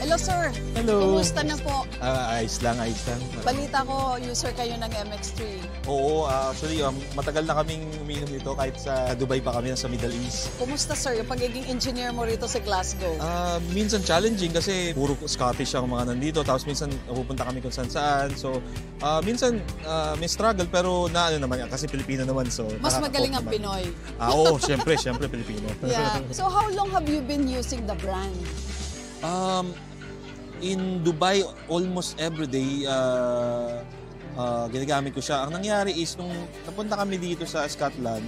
Hello, sir. Hello. Kumusta na po? Ayos lang. Balita ko, user kayo ng MX3. Oo, actually, matagal na kaming uminom nito kahit sa Dubai pa kami, sa Middle East. Kumusta, sir, yung pagiging engineer mo rito sa Glasgow? Minsan challenging kasi puro Scottish ang mga nandito, tapos minsan pupunta kami kung saan. So, minsan may struggle, pero naman, kasi Pilipino naman. So, mas magaling ang Pinoy. Oo, syempre Pilipino. Yeah. So, how long have you been using the brand? In Dubai, almost every day, ginagamit ko siya. Ang nangyari is, nung napunta kami dito sa Scotland,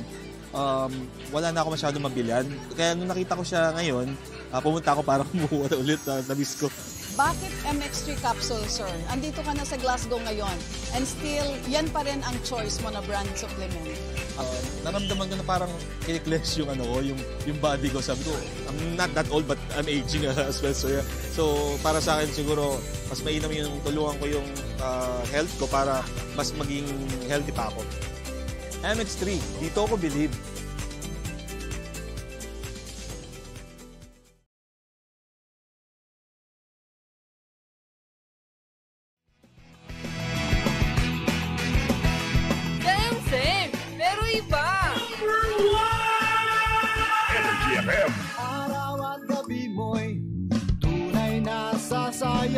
wala na ako masyadong mabilhan. Kaya nung nakita ko siya ngayon, pumunta ako para kumuha ulit na miss ko. Bakit MX3 capsule, sir? Andito ka na sa Glasgow ngayon and still, yan pa rin ang choice mo na brand supplement. Naramdaman ko na parang kiniklex yung yung body ko. Sabi ko, I'm not that old but I'm aging as well. So para sa akin siguro, mas mainam yung tulungan ko yung health ko para mas maging healthy pa ako. MX3, dito ako believe.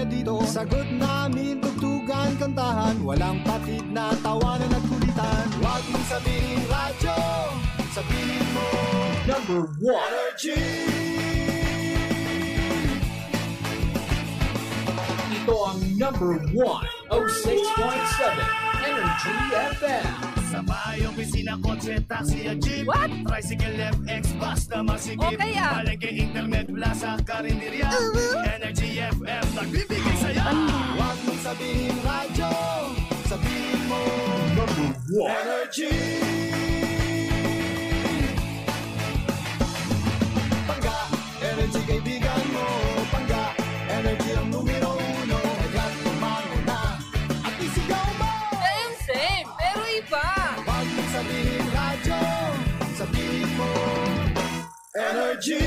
Dito. Sagot namin, tugtugan, kantahan, walang patid na tawanan at kulitan. Huwag mong sabihin radyo, sabihin mo number 1 Energy. Ito ang number 1 06.7 Energy FM. Sa bahay, opisina, kotse, taxi at jeep. What? Tricycle, FX, basta masigip. Okay ah. Palengke, internet, plaza, karinderya. Energy FM, nagbibigay saya. Huwag mong sabihin radyo, sabihin mo number 1 Energy. Pangga, energy kaibigan mo. Pangga, energy ang numero 1. Kaya't tumango na at isigaw mo. Same, pero iba. Huwag mong sabihin radyo, sabihin mo Energy.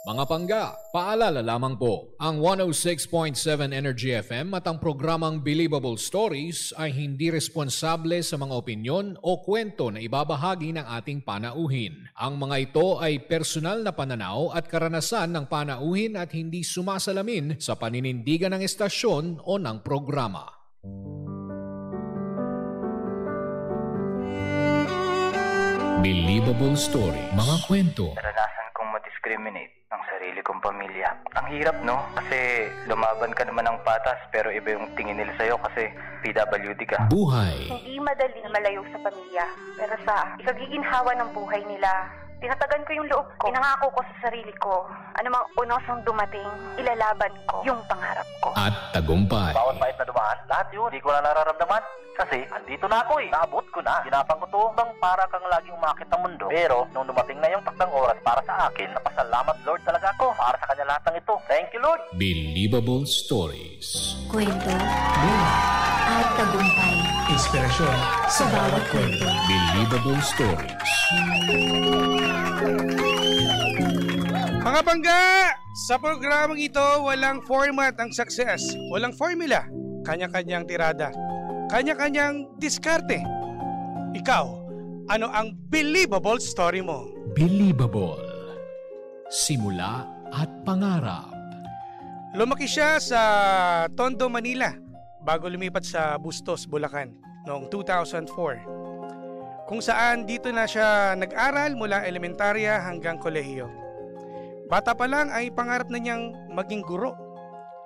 Mga pangga, paalala lamang po, ang 106.7 Energy FM at ang programang Believable Stories ay hindi responsable sa mga opinyon o kwento na ibabahagi ng ating panauhin. Ang mga ito ay personal na pananaw at karanasan ng panauhin at hindi sumasalamin sa paninindigan ng estasyon o ng programa. Believable Story. Mga kwento. Naranasan kong ma-discriminate ang sarili kong pamilya. Ang hirap, no? Kasi lumaban ka naman ng patas pero iba yung tingin nila sa'yo kasi PWD ka. Buhay. Hindi madali na malayo sa pamilya. Pero sa ikagiginhawa ng buhay nila, tinatagan ko yung loob ko. Pinangako ko sa sarili ko, anumang unosong dumating, ilalaban ko yung pangarap ko. At tagumpay. Bawat pahit na dumaan, lahat yun, hindi ko na nararamdaman. Kasi, andito na ako eh. Naabot ko na. Ginapang ko to bang para kang laging umakit ng mundo. Pero, nung dumating na yung takdang oras para sa akin, napasalamat Lord talaga ako para sa kanya lahat ng ito. Thank you, Lord. Believable Stories. Kwento at tagumpay. Inspirasyon Sa bawat kwento. Believable Stories. Mga bangga! Sa programang ito, walang format ang success. Walang formula. Kanya-kanyang tirada. Kanya-kanyang diskarte. Ikaw, ano ang believable story mo? Believable. Simula at pangarap. Lumaki siya sa Tondo, Manila bago lumipat sa Bustos, Bulacan noong 2004. Kung saan dito na siya nag-aral mula elementarya hanggang kolehiyo. Bata pa lang ay pangarap na niyang maging guro.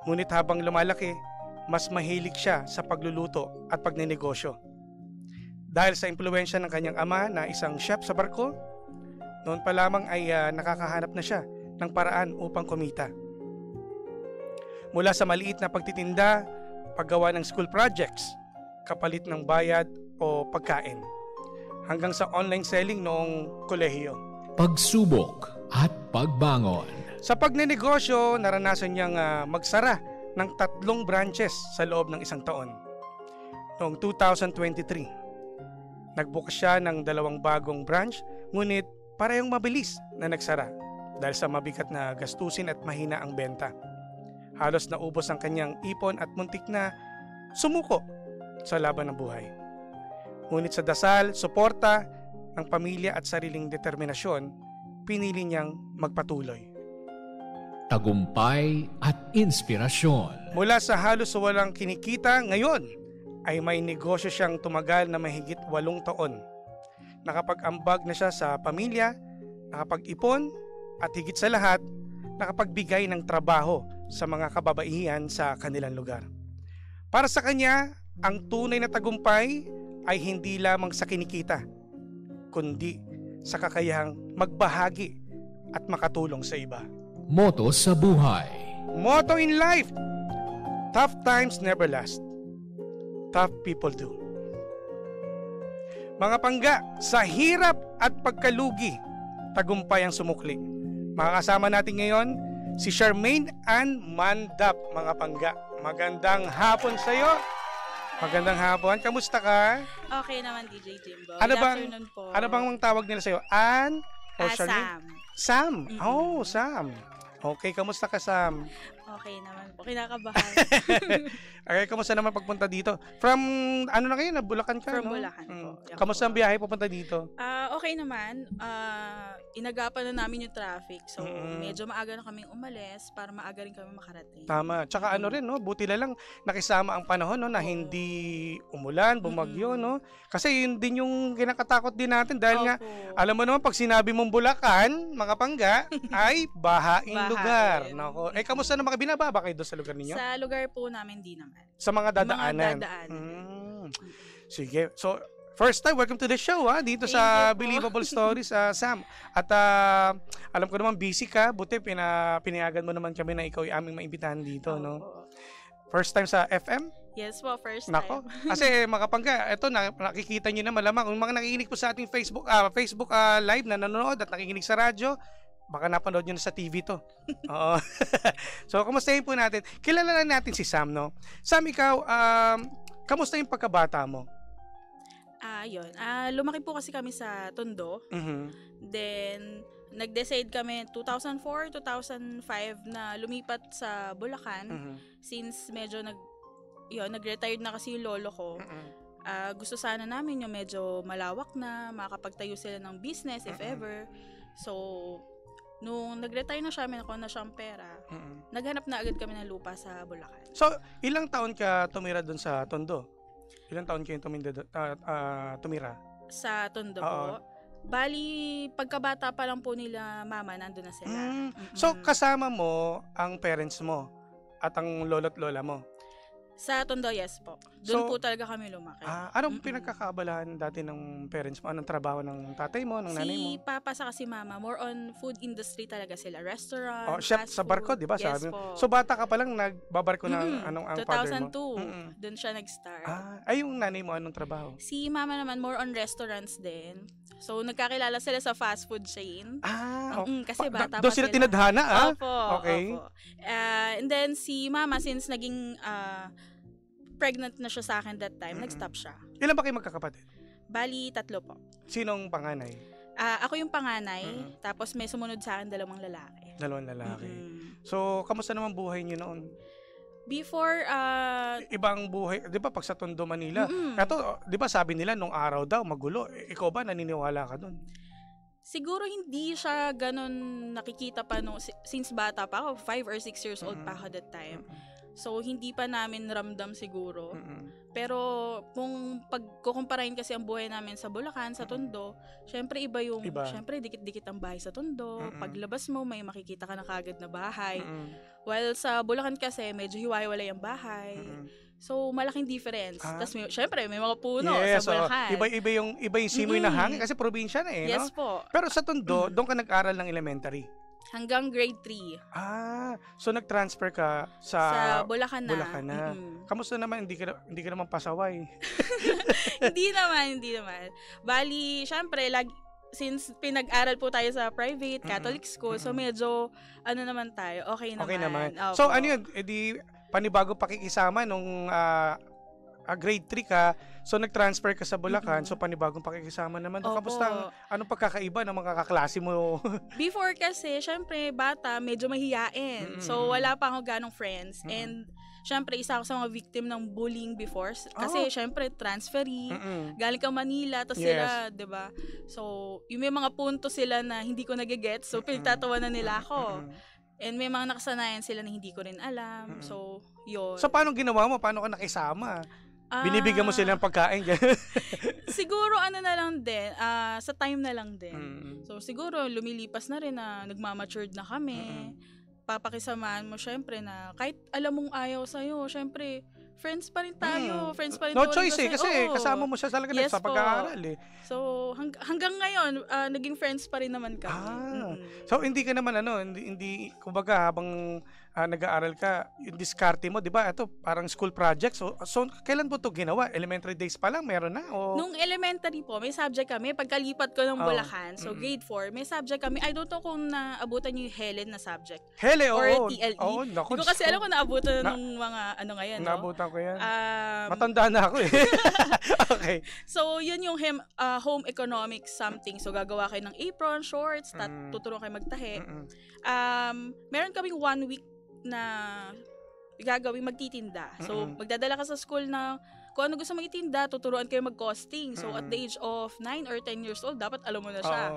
Ngunit habang lumalaki, mas mahilig siya sa pagluluto at pagnenegosyo. Dahil sa impluwensya ng kanyang ama na isang chef sa barko, noon pa lamang ay nakakahanap na siya ng paraan upang kumita. Mula sa maliit na pagtitinda, paggawa ng school projects, kapalit ng bayad o pagkain, hanggang sa online selling noong kolehiyo. Pagsubok at pagbangon. Sa pagnenegosyo, naranasan niyang magsara ng 3 branches sa loob ng 1 taon. Noong 2023, nagbukas siya ng 2 bagong branch, ngunit parehong mabilis na nagsara. dahil sa mabigat na gastusin at mahina ang benta. Halos naubos ang kanyang ipon at muntik na sumuko sa laban ng buhay. Ngunit sa dasal, suporta ng pamilya at sariling determinasyon, pinili niyang magpatuloy. Tagumpay at inspirasyon. Mula sa halos walang kinikita, ngayon ay may negosyo siyang tumagal na mahigit 8 taon. Nakapag-ambag na siya sa pamilya, nakapag-ipon, at higit sa lahat, nakapagbigay ng trabaho sa mga kababaihan sa kanilang lugar. Para sa kanya, ang tunay na tagumpay ay hindi lamang sa kinikita, kundi sa kakayahang magbahagi at makatulong sa iba. Moto sa buhay. Motto in life: tough times never last. Tough people do. Mga pangga, sa hirap at pagkalugi, tagumpay ang sumukli. Makakasama natin ngayon si Charmaine Ann Mandap, mga pangga. Magandang hapon sa iyo. Magandang hapon. Kamusta ka? Okay naman, DJ Jimbo. Ano Good bang afternoon po. Ano bang tawag nila sa iyo? Ann o Charmaine? Sam. Sam. Oh, Sam. Okay, kamusta ka, Sam? Okay naman po. Kinakabahan. Okay, kamusta naman pagpunta dito? From, ano na kayo? Bulacan ka, From no? Bulacan po. Kamusta ang biyahe pupunta dito? Okay naman. Inagapan na namin yung traffic. So, medyo maaga na kaming umalis para maaga rin kami makarating. Tama. Tsaka ano rin, no? Buti na lang nakisama ang panahon, no? Na hindi umulan, bumagyo, no? Kasi yun din yung kinakatakot din natin dahil nga, alam mo naman, pag sinabi mong Bulacan, mga pangga, ay bahain lugar. Nako. Kamusta naman binababa kayo doon sa lugar ninyo? Sa lugar po namin, di naman. Sa mga dadaanan? Mga dadaanan. Sige. So, first time, welcome to the show, dito sa Believable Stories, Sam. At alam ko naman busy ka, buti pinayagan mo naman kami na ikaw ay aming maimbitahan dito, no? First time sa FM? Yes po, first time. Nako. Kasi mga pangga, eto nakikita niyo na malamang kung mga nakikinig po sa ating Facebook live na nanonood at nakikinig sa radyo, baka napanood nyo na sa TV to. Oo. So, kumustahin po natin. Kilala na natin si Sam, no? Sam, ikaw, kamusta yung pagkabata mo? Yun. Lumaki po kasi kami sa Tondo. Then, nag-decide kami 2004, 2005 na lumipat sa Bulacan. Since medyo nag-retired na kasi yung lolo ko. Gusto sana namin yung medyo malawak na, makakapagtayo sila ng business if ever. So, nung nag-retire na siya, may nakuha na siyang pera, naghanap na agad kami ng lupa sa Bulacan. So, ilang taon ka tumira doon sa Tondo? Ilang taon kayo tumira? Sa Tondo po? Bali, pagkabata pa lang po nila mama, nandun na sila. So, kasama mo ang parents mo at ang lolo't lola mo? Sa Tondo, yes po. Doon po talaga kami lumaki. Anong pinagkakaabalahan dati ng parents mo? Anong trabaho ng tatay mo, ng nanay mo? Si papa sa si mama, more on food industry talaga sila. Restaurant, chef fast sa barko, di ba? Yes sabi po. So, bata ka pa lang nagbabarko ng ang father mo? 2002. Doon siya nag-start. Yung nanay mo, anong trabaho? Si mama naman, more on restaurants din. So, nagkakilala sila sa fast food chain. Kasi bata pa doon sila tinadhana, Opo. Okay. Opo. And then, si mama, since naging pregnant na siya sa akin that time, nag-stop siya. Ilan ba kayo magkakapatid? Bali, 3 po. Sinong panganay? Ako yung panganay, tapos may sumunod sa akin 2 lalaki. 2 lalaki. So, kamusta naman buhay niyo noon? Before, ibang buhay, di ba pag sa Tondo, Manila, ito, di ba sabi nila nung araw daw, magulo. Ikaw ba, naniniwala ka doon? Siguro hindi siya ganun nakikita pa since bata pa ako, 5 or 6 years old pa ako that time. So, hindi pa namin ramdam siguro. Pero, kung pagkukumparahin kasi ang buhay namin sa Bulacan, sa Tondo, syempre iba yung, syempre dikit-dikit ang bahay sa Tondo. Paglabas mo, may makikita ka na kagad na bahay. While sa Bulacan kasi, medyo hiwa-hiwalay ang bahay. So, malaking difference. Tapos, syempre, may mga puno sa Bulacan. Iba yung simoy na hangin kasi probinsya na Yes no? po. Pero sa Tondo, doon ka nag-aral ng elementary? Hanggang grade 3. So nag-transfer ka sa Bulacan na. Kamusta naman? Hindi ka naman pasaway? Hindi naman. Bali, syempre, since pinag-aral po tayo sa private Catholic school, so medyo, naman tayo, okay naman. Okay naman. So ano yun, edi panibago pakikisama nung grade 3 ka, so nag-transfer ka sa Bulacan, so panibagong pakikisama naman. Opo. Kamusta anong pagkakaiba ng mga kaklase mo? Before kasi, syempre, bata, medyo mahiyain. So, wala pa ako ganong friends. And, syempre, isa ako sa mga victim ng bullying before. Kasi, syempre, transferee. Galing ka Manila, tapos sila, diba? So, yung may mga punto sila na hindi ko nagigets. So, pinagtatawanan nila ako. And may mga nakasanayan sila na hindi ko rin alam. So, yun. So, paano ginawa mo? Paano ka nakisama? Binibigyan mo sila ng pagkain? Siguro ano na lang din, sa time na lang din. So siguro lumilipas na rin na nagmamatured na kami. Papakisamaan mo syempre na kahit alam mong ayaw sa'yo, syempre friends pa rin tayo. Friends pa rin no choice kasi kasama mo siya talaga yes sa pag-aaral eh. So hanggang ngayon, naging friends pa rin naman kami. So hindi ka naman hindi kumbaga habang nag-aaral ka, yung diskarte mo, 'di ba? Ito parang school project. So kailan mo 'to ginawa? Elementary days pa lang meron na o nung elementary po, may subject kami pagkalipat ko ng Bulacan. So grade 4, may subject kami. I don't know kung naabutan niyo yung Helen na subject. Helen or TLE. Hindi ko kasi alam kung naabutan ng mga ngayon, no? Naabutan ko 'yan. Matanda na ako eh. Okay. So yun yung home economics something. So gagawa kayo ng apron, shorts, tuturuan kayo magtahi. Meron kaming 1 week na gagawin magtitinda. So, magdadala ka sa school na kung ano gusto mong itinda, tuturuan kayo mag-costing. So, at the age of 9 or 10 years old, dapat alam mo na siya.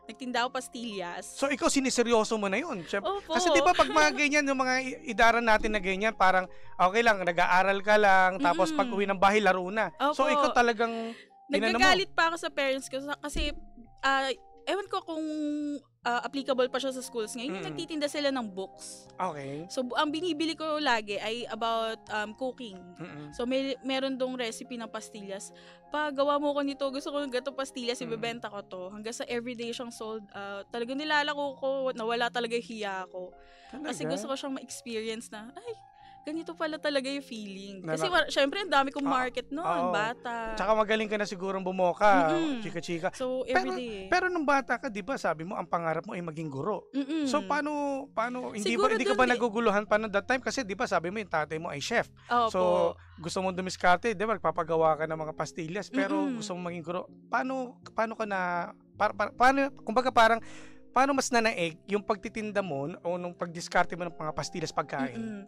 Nagtinda ako pastillas. So, ikaw siniseryoso mo na yun. Kasi di ba pag mga ganyan, yung mga idaran natin na ganyan, parang okay lang, nag-aaral ka lang, tapos pag uwi ng bahay, laro na. So, ikaw talagang nagagalit pa ako sa parents ko kasi ewan ko kung applicable pa siya sa schools ngayon. Nagtitinda sila ng books. Okay. So, ang binibili ko lagi ay about cooking. So, meron dong recipe ng pastillas. Pagawa mo ko nito, gusto ko ng gato pastillas, ibebenta ko to. Hanggang sa everyday siyang sold out. Talagang nilalako ko, nawala talaga yung hiya ko. Kasi gusto ko siyang ma-experience na, ay, ganito pala talaga yung feeling. Kasi syempre, ang dami kong market noon, bata. Tsaka magaling ka na sigurong bumoka, chika-chika. So, everyday. Pero nung bata ka, di ba, sabi mo, ang pangarap mo ay maging guro. So, paano hindi ka ba naguguluhan pa noong that time? Kasi, di ba, sabi mo, yung tatay mo ay chef. So, gusto mong dumiskarte, di ba, magpapagawa ka ng mga pastillas, pero gusto mong maging guro. Paano ka na, kumbaga parang, paano mas nanaig yung pagtitinda mo o nung pagdiskarte mo ng mga pastillas pagkain?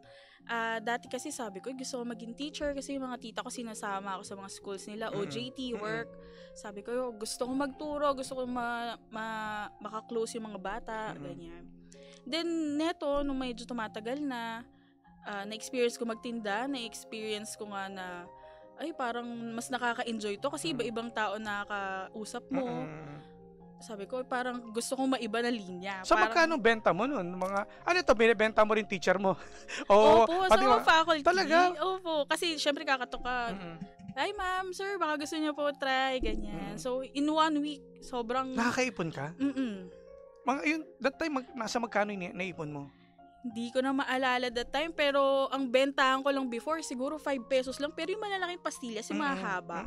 Dati kasi sabi ko, gusto ko maging teacher kasi yung mga tita ko sinasama ako sa mga schools nila, OJT, work. Sabi ko, gusto ko magturo, gusto ko makaklose yung mga bata, ganyan. Then, neto, nung medyo tumatagal na-experience ko magtinda, na-experience ko nga na, ay, parang mas nakaka-enjoy to kasi iba-ibang tao nakakausap mo. Sabi ko, parang gusto kong maiba na linya. So, magkano benta mo nun? Binibenta mo rin teacher mo? Opo, sa mga faculty. Talaga? Opo, kasi syempre kakatok ka. Ay, ma'am, sir, baka gusto niyo po try, ganyan. So, in 1 week, sobrang... Nakakaipon ka? That time, nasa magkano naipon mo? Hindi ko na maalala that time, pero ang bentahan ko lang before, siguro 5 pesos lang. Pero yung malalaking pastillas, yung mahaba,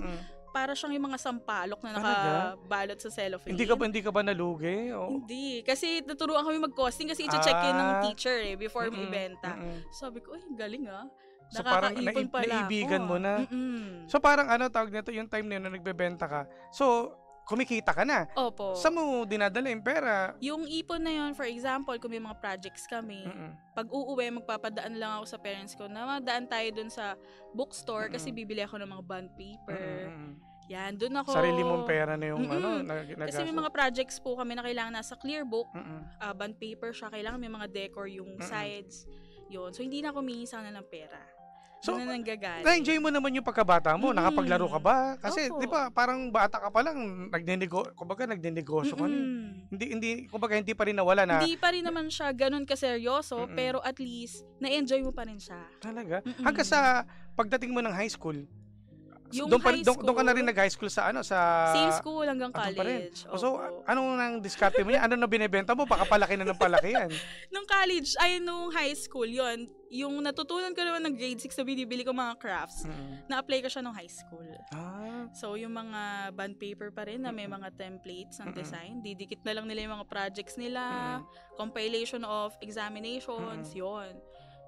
para siyang yung mga sampalok na nakabalot sa cellophane. Hindi ka ba nalugi? Hindi. Kasi naturuan kami mag-costing kasi i-check yun ng teacher before mo ibenta. Sabi ko, ay, galing So parang naibigan mo na. So parang tawag nito, yung time na yun na nagbebenta ka. So, kumikita ka na. Opo. Saan mo dinadala yung pera? Yung ipon na yun, for example, kung may mga projects kami, pag uuwi, magpapadaan lang ako sa parents ko na madaan tayo dun sa bookstore kasi bibili ako ng mga bond paper. Yan, dun ako. Sarili mong pera na yung kasi may mga projects po kami na kailangan nasa clear book, bond paper siya, kailangan may mga decor yung sides. Yun. So, hindi na ako minsan na ng pera. So, na-enjoy mo naman yung pagkabata mo? Nakapaglaro ka ba? Kasi, di ba, parang bata ka pa lang, nagdinegosyo ka na. Kumbaga, hindi pa rin nawala na... Hindi pa rin naman siya ganun kaseryoso, pero at least, na-enjoy mo pa rin siya. Talaga? Hanggang sa pagdating mo ng high school, doon ka na rin nag-high school sa same school hanggang college. So, anong nang diskarte mo niya? Ano na binebenta mo? Baka palaki na ng palaki yan. Nung high school, yon yung natutunan ko naman ng grade 6 na binibili ko mga crafts, na-apply ko siya nung high school. So, yung mga bond paper pa rin na may mga templates ng design, didikit na lang nila yung mga projects nila, compilation of examinations, yon.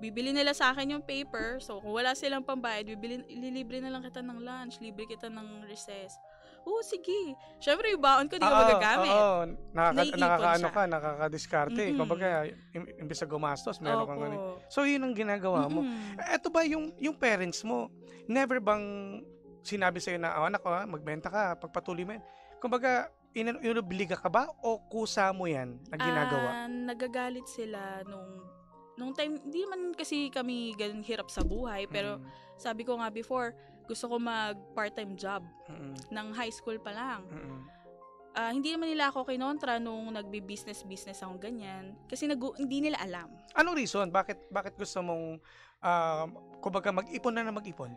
bibili nila sa akin yung paper. So, kung wala silang pambayad, ililibre na lang kita ng lunch, libre kita ng recess. Sige. Syempre, yung baon ko, di ko magagamit. Nakaka-diskarte. Kumbaga, imbis na gumastos, meron kang ganun. So, yun ang ginagawa mo. Eto ba, yung parents mo, never bang sinabi sa'yo na, anak ko, magbenta ka, pagpatuloy mo yan? Kumbaga, inubliga ka ba o kusa mo yan na ginagawa? Nagagalit sila nung time, hindi naman kasi kami ganun hirap sa buhay, pero sabi ko nga before, gusto ko mag part-time job ng high school pa lang. Hindi naman nila ako kinontra nung nagbi-business akong ganyan kasi hindi nila alam. Anong reason? Bakit gusto mong kumbaga mag-ipon na mag-ipon?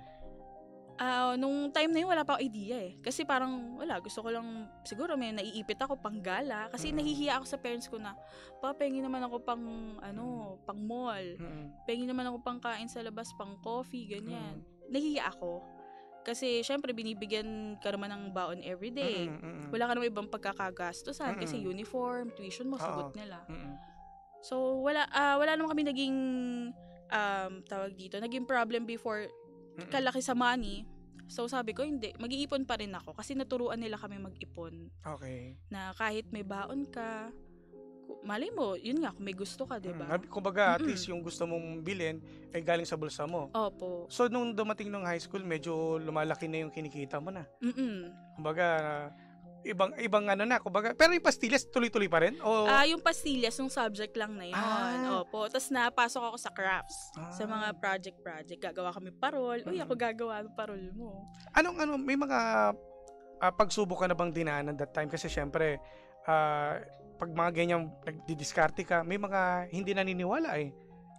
Nung time na yun, wala pa ako idea eh. Kasi parang, gusto ko lang, siguro may naiipit ako pang gala. Kasi nahihiya ako sa parents ko na, pengi naman ako pang mall. Pengi naman ako pang kain sa labas, pang coffee, ganyan. Nahihiya ako. Kasi, syempre, binibigyan ka naman ng baon everyday. Wala ka naman ibang pagkakagastusan. Kasi uniform, tuition mo, sagot nila. So, wala naman kami naging, naging problem before kalaki sa money. So, sabi ko, hindi. Mag-iipon pa rin ako. Kasi naturuan nila kami mag-ipon. Okay. Na kahit may baon ka, malay mo, yun nga, kung may gusto ka, diba? Kumbaga, at least yung gusto mong bilhin ay galing sa bulsa mo. Opo. So, nung dumating nung high school, medyo lumalaki na yung kinikita mo na. Kumbaga, ibang kumbaga, pero yung pastillas, tuloy-tuloy pa rin? Yung pastillas, yung subject lang na yun. Opo. Tapos napasok ako sa crafts, sa mga project. Gagawa kami parol. Ako gagawa ng parol mo. May mga pagsubok ka na bang dinaanan that time? Kasi syempre, pag mga ganyang nagdidiskarte ka, may mga hindi naniniwala eh.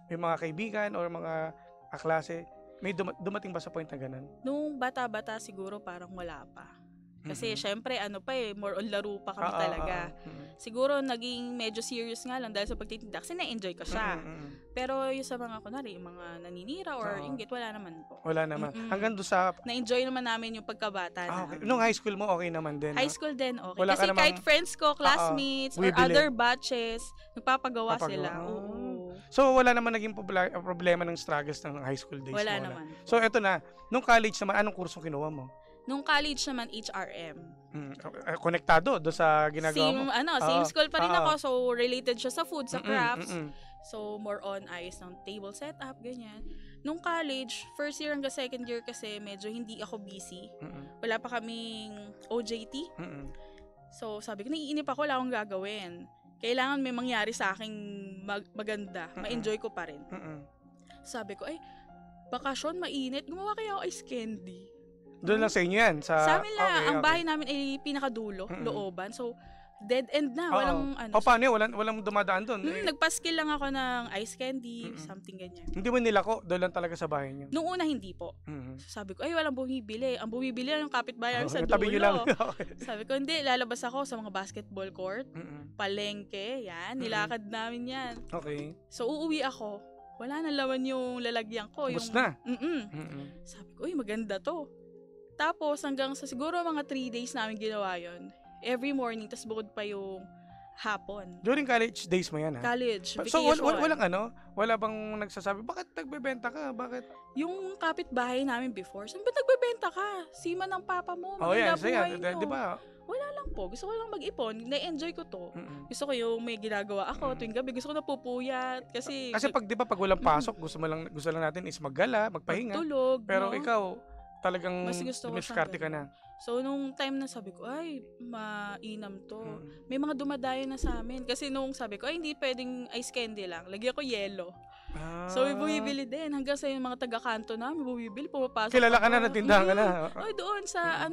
May mga kaibigan or mga kaklase. May dumating ba sa point na ganun? Nung bata-bata siguro parang wala pa. Kasi syempre more on laro pa kami talaga. Siguro naging medyo serious nga lang dahil sa pagtitinda kasi na-enjoy ko siya. Pero yung sa mga kunwari, yung mga naninira or inggit, wala naman po. Wala naman. Hanggang doon sa... Na-enjoy naman namin yung pagkabata okay. Nung high school mo, okay naman din? High school din, okay. Wala kasi kahit friends ko, classmates, or other batches, nagpapagawa sila. So, wala naman naging problema ng struggles ng high school days mo? Wala naman. So, eto na. Nung college naman, anong kursong kinuha mo? Nung college naman, HRM. Konektado do sa ginagawa mo? Same school pa rin ako. So, related siya sa food, sa crafts. So, more on ayos ng table setup, ganyan. Nung college, first year hanggang second year kasi medyo hindi ako busy. Wala pa kaming OJT. So, sabi ko, naiinip ako, wala akong gagawin. Kailangan may mangyari sa aking maganda. Ma-enjoy ko pa rin. Sabi ko, bakasyon, mainit. Gumawa kaya ako ice candy. Doon lang sa inyo yan? Sa amin lang. Ang bahay namin ay pinakadulo, looban. So, dead end na. Walang paano yun? Walang dumadaan doon? Nagpaskill lang ako ng ice candy, something ganyan. Hindi mo nilako? Doon lang talaga sa bahay niyo? Noong una, hindi po. So, sabi ko, walang bumibili. Ang bumibili lang yung kapitbahay sa dulo. Tabi nyo lang. Sabi ko, hindi. Lalabas ako sa mga basketball court, palengke, yan. Nilakad namin yan. Okay. So, uuwi ako. Wala na laman yung lalagyan ko. Ubus na? Sabi ko, maganda to. Tapos, hanggang sa siguro mga 3 days namin ginawa yon. Every morning, tas bukod pa yung hapon. During college days mo yan, ha? College, vacation. So, wala bang nagsasabi, bakit nagbebenta ka? Bakit? Yung kapitbahay namin before, saan ba nagbebenta ka? Sima ng papa mo, maganda buhay nyo. Diba? Wala lang po. Gusto ko lang mag-ipon. Na-enjoy ko to. Gusto ko yung may ginagawa ako tuwing gabi. Gusto ko napupuyat. Kasi pag walang pasok, gusto lang natin is maggala, magpahinga. Magtulog. Pero ikaw, talagang dumiskarte ka na. So, nung time na sabi ko, mainam to. May mga dumadayo na sa amin. Kasi nung sabi ko, hindi pwedeng ice candy lang. Lagyan ko yelo. So, may bumibili din. Hanggang sa yung mga taga-kanto na, may bumibili, pumapasok. Kilala ka na, natindahan ka na. Doon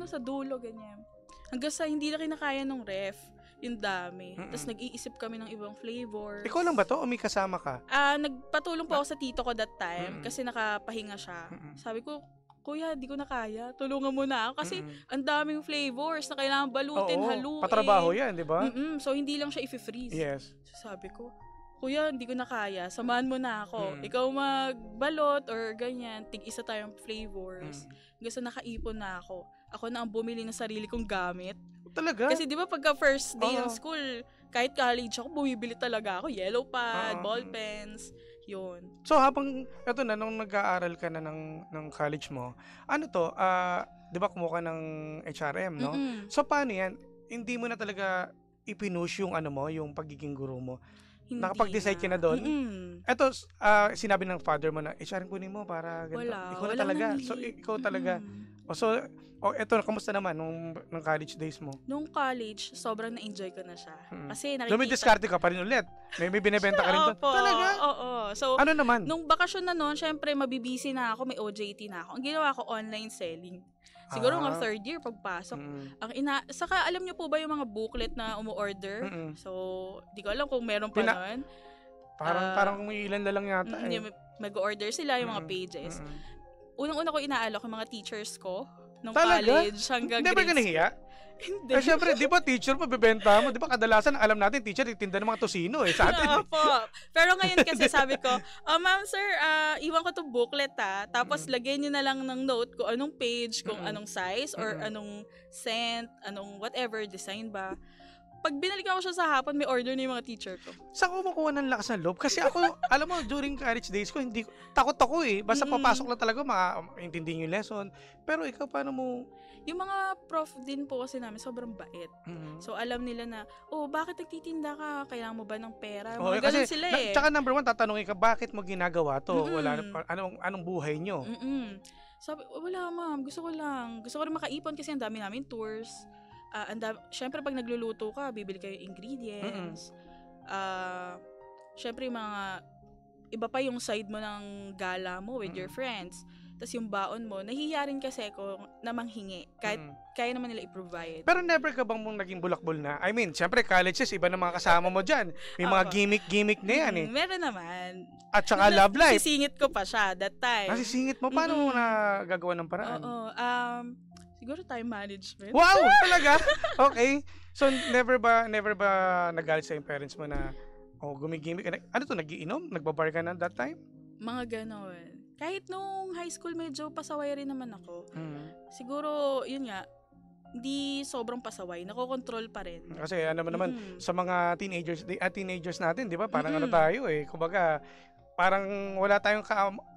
sa dulo, ganyan. Hanggang sa hindi na kinakaya nung ref. Yung dami. Tapos nag-iisip kami ng ibang flavors. Ikaw lang ba to o may kasama ka? Nagpatulong po ako sa tito ko that time. Kasi nakapahinga siya. Sabi ko, Kuya, di ko na kaya. Tulungan mo na ako. Kasi ang daming flavors na kailangan balutin, haluin. Patrabaho yan, di ba? So, hindi lang siya i-freeze. Yes. So, sabi ko, Kuya, hindi ko na kaya. Samahan mo na ako. Ikaw magbalot or ganyan. Tig-isa tayong flavors. Gusto nakaipon na ako. Ako na ang bumili ng sarili kong gamit. Talaga? Kasi di ba pagka first day ng school, kahit college ako, bumibili talaga ako. Yellow pad, ball pens. Yun. So habang eto na nung nag-aaral ka na ng college mo, ano to, 'di ba kumuha ka ng HRM, no? Mm-mm. So paano 'yan? Hindi mo na talaga ipinush yung ano mo, yung pagiging guro mo. Hindi Nakapag-decide ka na doon? Mm-mm. Eto, sinabi ng father mo na HRM kunin mo para ganito. Wala. Ikaw na Walang talaga. namili. So ikaw talaga. Mm-mm. Eto, kamusta naman nung college days mo? Nung college, sobrang na-enjoy ko na siya. Kasi Dumidiskarte ka pa rin ulit. May binibenta ka rin doon. Opo, Talaga? Oo. So, Ano naman? nung bakasyon na noon, syempre mabibisi na ako, may OJT na ako. Ang ginawa ko, online selling. Siguro mga third year pagpasok. Saka alam niyo po ba yung mga booklet na umu-order? So, di ko alam kung meron pa noon. Parang may ilan na lang yata. Mag-order sila yung mga pages. Unang-una ko inaalok yung mga teachers ko nung Talaga? college hanggang Never ka nahiya? Hindi. Syempre, di ba teacher mo, bibenta mo. Di ba kadalasan, alam natin, teacher, itinda ng mga tosino sa atin. Opo. Pero ngayon kasi sabi ko, ma'am sir, iwan ko to booklet tapos lagyan niyo na lang ng note kung anong page, kung anong size, or anong scent, anong whatever, design ba. Pag binalikan ko siya sa hapon, may order na yung mga teacher ko. Saan ko makuha ng lakas ng loob? Kasi ako, alam mo, during college days ko, takot ako eh. Basta papasok lang talaga, maintindihin yung lesson. Pero ikaw, paano mo? Yung mga prof din po kasi namin, sobrang bait. So, alam nila na, bakit nagtitinda ka? Kailangan mo ba ng pera? Mga ganun sila eh. Tsaka number one, tatanungin ka, bakit mo ginagawa to? Anong buhay nyo? Sabi, wala ma'am, gusto ko rin makaipon kasi ang dami namin tours. Syempre pag nagluluto ka, bibili kayo ingredients. Syempre mga iba pa yung side mo ng gala mo with your friends. Tapos yung baon mo, nahihiya rin kasi ako na manghingi. Kahit kaya naman nila i-provide. Pero never ka bang mong naging bulakbol na? I mean, syempre colleges, iba na mga kasama mo dyan. May mga gimmick na yan eh. Meron naman. At saka love life. Nasisingit ko pa siya that time. Nasisingit mo? Paano mo na gagawa ng paraan? Siguro time management. Wow! Talaga? Okay. So, never ba nagalit sa yung parents mo na gumigimik? Ano to, nagiinom? Nagbabar ka na that time? Mga ganon. Kahit nung high school, medyo pasaway rin naman ako. Siguro, yun nga, hindi sobrang pasaway. Nakokontrol pa rin. Kasi naman, sa mga teenagers natin, di ba? Parang ano tayo eh. Kumbaga, parang wala tayong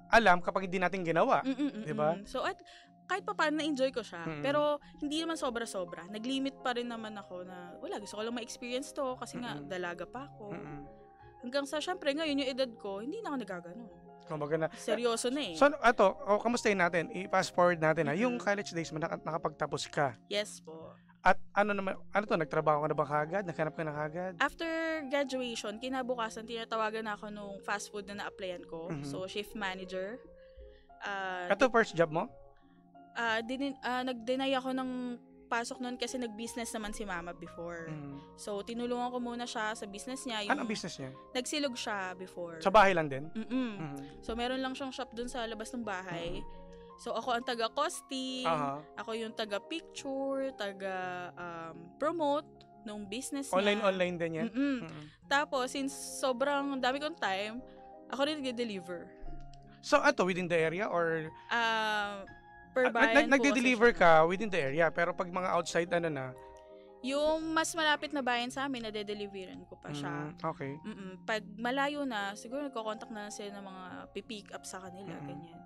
alam kapag hindi natin ginawa. Di ba? So, kahit pa paano na-enjoy ko siya. Pero, hindi naman sobra-sobra. Nag-limit pa rin naman ako na, gusto ko lang ma-experience to kasi nga, dalaga pa ako. Hanggang sa, syempre, ngayon yung edad ko, hindi na ako nagaganon. Seryoso na eh. So, kamustahin natin? I-fast forward natin yung college days mo, nakapagtapos ka. Yes po. At nagtrabaho ka na ba kagad? Naghanap ka na kagad? After graduation, kinabukasan, tinatawagan na ako nung fast food na na-applyan ko. So, shift manager. Ito first job mo? Nag-deny ako ng pasok nun kasi nag-business naman si mama before. So, tinulungan ko muna siya sa business niya. Anong business niya? Nagsilog siya before. Sa bahay lang din? So, meron lang siyang shop dun sa labas ng bahay. So, ako ang taga-costing, ako yung taga-picture, taga-promote nung business niya. Online din yan? Tapos, since sobrang dami kong time, ako rin nag-deliver. So, within the area or? Per bayan po. Nagde-deliver ka within the area, pero pag mga outside, yung mas malapit na bayan sa amin, nade-deliveran ko pa siya. Okay. Pag malayo na, siguro nagko-contact na sila ng mga pipick up sa kanila, ganyan.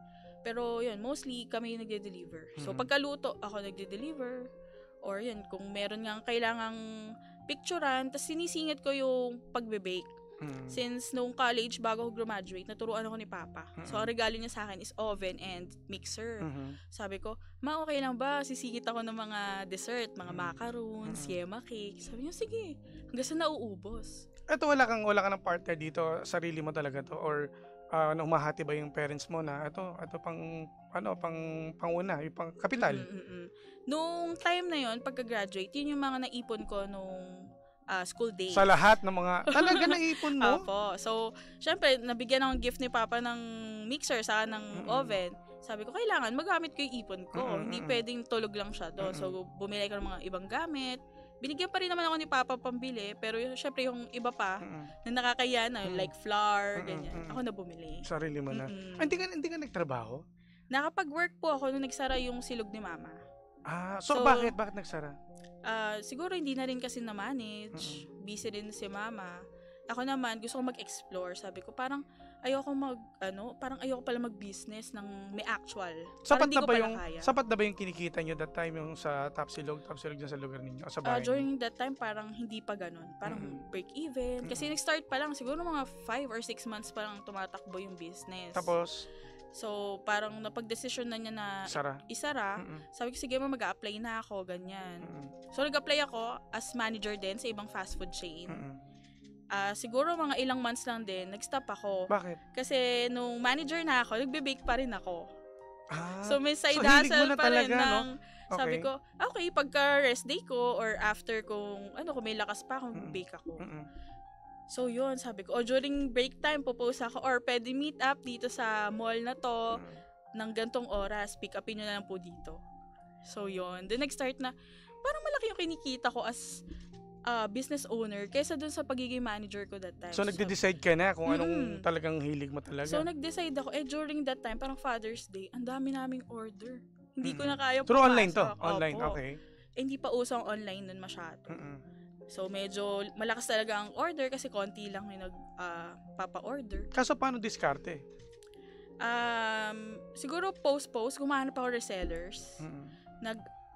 Pero yun, mostly kami yung nagde-deliver. So pagkaluto, ako nagde-deliver. Or yun, kung meron nga kailangang picturean, tapos sinisingit ko yung pagbe-bake. Since nung college, bago ako graduate, naturuan ako ni Papa. So, ang regalo niya sa akin is oven and mixer. Sabi ko, ma, okay lang ba? Sisingit ako ng mga dessert, mga macaroons, yema cake. Sabi niya, sige. Hanggang sa nauubos. Ito, wala ka ng partner dito, sarili mo talaga to? Or umahati ba yung parents mo na ito panguna, yung pang kapital? Nung time na yon, pagka-graduate, yun yung mga naipon ko nung school days. Sa lahat ng mga, talaga naipon mo? Opo. So, syempre, nabigyan akong gift ni Papa ng mixer sa ng oven. Sabi ko, kailangan magamit ko yung ipon ko. Hindi pwedeng tulog lang siya doon. So, bumili ko ng mga ibang gamit. Binigyan pa rin naman ako ni Papa pambili. Pero syempre, yung iba pa na nakakaya na, like flour, ganyan. Ako na bumili. Sarili mo na. Hindi ka nagtrabaho? Nakapag-work po ako nung nagsara yung silog ni Mama. So bakit nagsara? Siguro hindi na rin kasi na-manage. Busy din si Mama. Ako naman, gusto ko mag-explore. Sabi ko, parang parang ayoko pala mag-business ng may actual. Sapat Parang na ba yung kinikita nyo that time yung sa Tapsilog dyan sa lugar ninyo o sa bahay? During that time, parang hindi pa ganun. Parang break even. Kasi nag-start pa lang, siguro mga 5 or 6 months pa lang tumatakbo yung business. Tapos? So, parang napag-desisyon na niya na isara. Sabi ko, sige mag-a-apply na ako, ganyan. So, nag-apply ako as manager din sa ibang fast food chain. Siguro mga ilang months lang din, nag-stop ako. Bakit? Kasi nung manager na ako, nagbe-bake pa rin ako. So may side hilig mo hustle na pa rin talaga, ng, no? sabi ko, okay, pagka rest day ko or after kung may lakas pa akong bake ako. So yun, sabi ko, during break time, popost ako or pwede meet up dito sa mall na to ng gantong oras, pick upin nyo na lang po dito. So yun, then nag-start na, parang malaki yung kinikita ko as business owner kaysa dun sa pagiging manager ko that time. So nagde-decide ka na kung anong talagang hilig mo talaga? So nag-decide ako, during that time, parang Father's Day, ang dami naming order. Hindi ko na kaya Through online to? Online, okay. Hindi pa usong online nun masyado. So medyo malakas talaga ang order kasi konti lang yung nagpapa-order. Kaso paano diskarte? Siguro post, gumahanap ako resellers.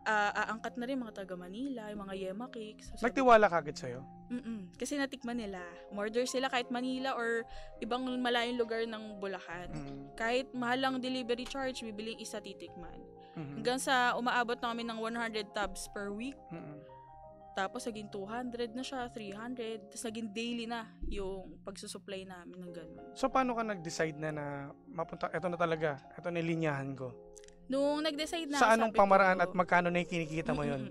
Aangkat na rin mga taga Manila, yung mga Yema Cakes. So, nagtiwala kagad sa'yo? Kasi natikman nila. Umorder sila kahit Manila or ibang malayong lugar ng Bulacan. Kahit mahal lang delivery charge, bibiling isa titikman. Hanggang sa umaabot na kami ng 100 tubs per week. Tapos naging 200 na siya, 300. Tapos naging daily na yung pagsusupply namin ng gano'n. So paano ka nag-decide na mapunta, eto na talaga, eto na linyahan ko? Nung nag-decide na, sa anong pamaraan at magkano na yung kinikita mo yun?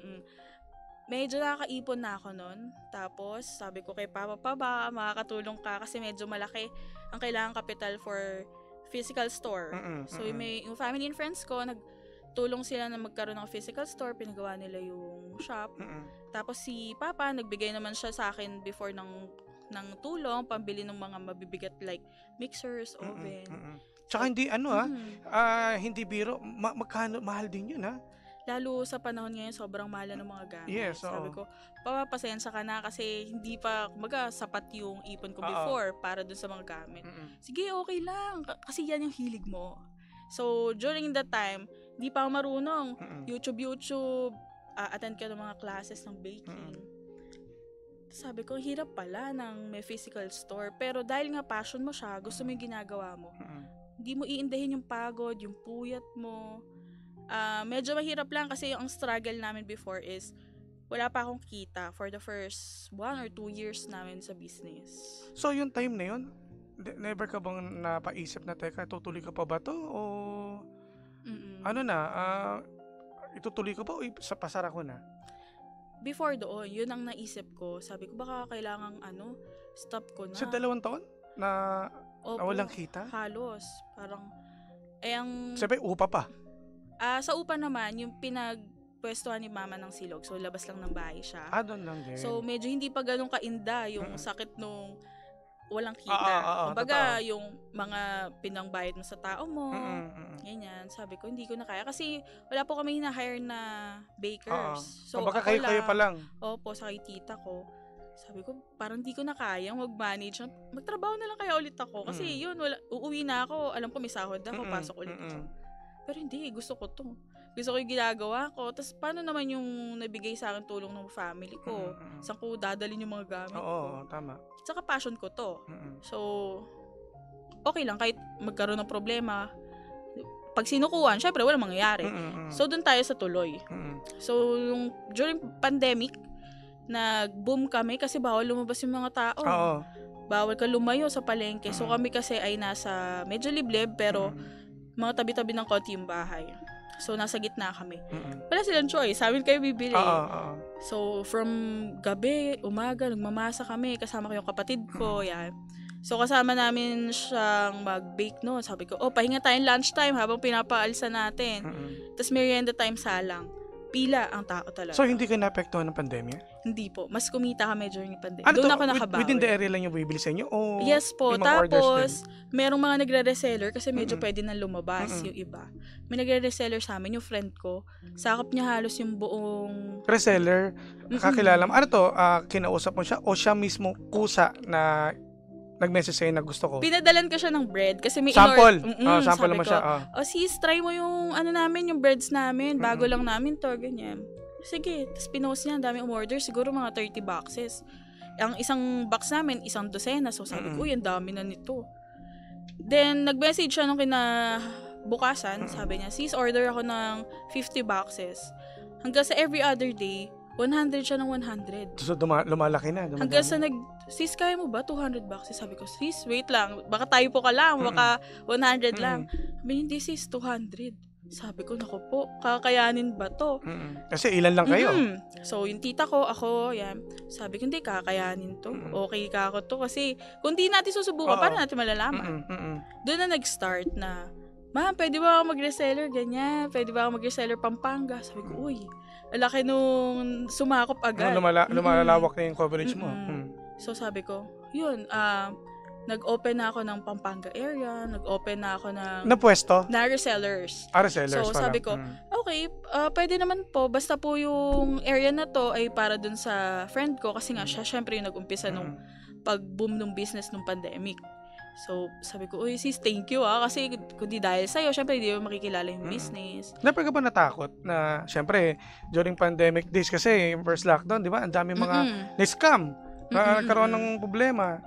Medyo nakakaipon na ako nun. Tapos, sabi ko kay Papa, makakatulong ka kasi medyo malaki ang kailangan capital for physical store. So, yung family and friends ko, nagtulong sila na magkaroon ng physical store. Pinagawa nila yung shop. Tapos, si Papa, nagbigay naman siya sa akin before ng tulong, pambili ng mga mabibigat like mixers, oven. Tsaka hindi hindi biro, magkano, mahal din yun Lalo sa panahon ngayon, sobrang mahal ng mga gamit. Yes, sabi ko, papasensya ka na kasi hindi pa sapat yung ipon ko before para dun sa mga gamit. Sige, okay lang. Kasi yan yung hilig mo. So, during that time, hindi pa ako marunong. YouTube, attend ka ng mga classes ng baking. Sabi ko, hirap pala ng may physical store. Pero dahil nga passion mo siya, gusto mo yung ginagawa mo. Hindi mo iindahin yung pagod, yung puyat mo. Medyo mahirap lang kasi yung struggle namin before is wala pa akong kita for the first 1 or 2 years namin sa business. So yung time na yun, never ka bang napaisip na, teka, tutuloy ka pa ba to? O itutuloy ko pa o pasara ko na? Before doon, yun ang naisip ko. Sabi ko, baka kailangang stop ko na. Sa 2 taon na walang kita? Halos. Parang, sabi, upa pa? Sa upa naman, yung pinagpwestuhan ni Mama ng silog. So, labas lang ng bahay siya. Doon lang din. So, medyo hindi pa ganun kainda yung sakit nung walang kita. Kumbaga, yung mga pinangbayad mo sa tao mo, ganyan. Sabi ko, hindi ko na kaya. Kasi wala po kami hina-hire na bakers. So, baka kayo pa lang. Opo, sa kay tita ko. Sabi ko, parang di ko na kaya mag-manage. Magtrabaho na lang kaya ulit ako. Kasi yun, uuwi na ako. Alam ko may sahod ako, pasok ulit ako. Pero hindi, gusto ko to. Gusto ko yung ginagawa ko. Tapos paano naman yung nabigay sa akin tulong ng family ko? Saan ko dadalhin yung mga gamit ko? Oo, tama. Tsaka passion ko to. So, okay lang. Kahit magkaroon ng problema, pag sinukuhan, syempre walang mangyayari. So, dun tayo sa tuloy. So, during pandemic, nag-boom kami kasi bawal lumabas yung mga tao. Bawal ka lumayo sa palengke. So, kami kasi ay nasa medyo liblib, pero mga tabi-tabi ng konti yung bahay. So, nasa gitna kami. Wala silang choice. Sabi kayo bibili. So, from gabi, umaga, nagmamasa kami. Kasama ko yung kapatid ko. Yan. So, kasama namin siyang mag-bake noon. Sabi ko, pahinga tayong lunchtime habang pinapaalsa natin. Tapos, merienda time salang. Pila ang tao talaga. So, hindi ka naapektuhan ng pandemya? Hindi po. Mas kumita kami during yung pandemya. Doon ako nakabawi. Within the area lang yung bibili sa inyo? O yes po. Tapos, merong mga nagre-reseller kasi medyo pwede na lumabas yung iba. May nagre-reseller sa amin, yung friend ko. Sakop niya halos yung buong... Reseller? Kakilala mo? Ano to? Kinausap mo siya? O siya mismo kusa na nag-message sa'yo na gusto ko? Pinadalan ko siya ng bread kasi may sample. sabi Sample naman ko, siya. Sis, try mo yung namin, yung breads namin. Bago lang namin to, ganyan. Sige, tapos pinost niya, ang daming umorder. Siguro mga 30 boxes. Ang isang box namin, 1 dosena. So sabi ko, uy, ang dami na nito. Then, nag-message siya nung kinabukasan. Sabi niya, sis, order ako ng 50 boxes. Hanggang sa every other day, 100 siya ng 100. So, lumalaki na. Hanggang sa sis, kaya mo ba 200 boxes? Sabi ko, sis, wait lang. Baka tayo po ka lang. Baka 100 lang. Sabi, hindi sis, 200. Sabi ko, naku po, kakayanin ba to? Kasi ilan lang kayo? So, yung tita ko, ako, yan. Sabi ko, hindi, kakayanin to. Okay ka ako to. Kasi, kung di natin susubukan, paano natin malalaman? Doon na nag-start na, ma'am, pwede ba ako mag-reseller? Ganyan. Pwede ba ako mag-reseller Pampanga? Sabi ko, uy, laki nung sumakop agad. Lumalawak na yung coverage mo. So, sabi ko, yun, nag-open na ako ng Pampanga area, nag-open na ako ng... Na pwesto? Na resellers. Resellers so, pala. sabi ko, okay, pwede naman po, basta po yung area na to ay para dun sa friend ko, kasi nga siya, syempre yung nag-umpisa nung pag-boom ng business nung pandemic. So, sabi ko, uy sis, thank you kasi kundi dahil sa'yo, syempre hindi mo makikilala yung business. Never ka ba natakot na, syempre, during pandemic days kasi, first lockdown, di ba? Ang dami mga na-scam. Nagkaroon ng problema.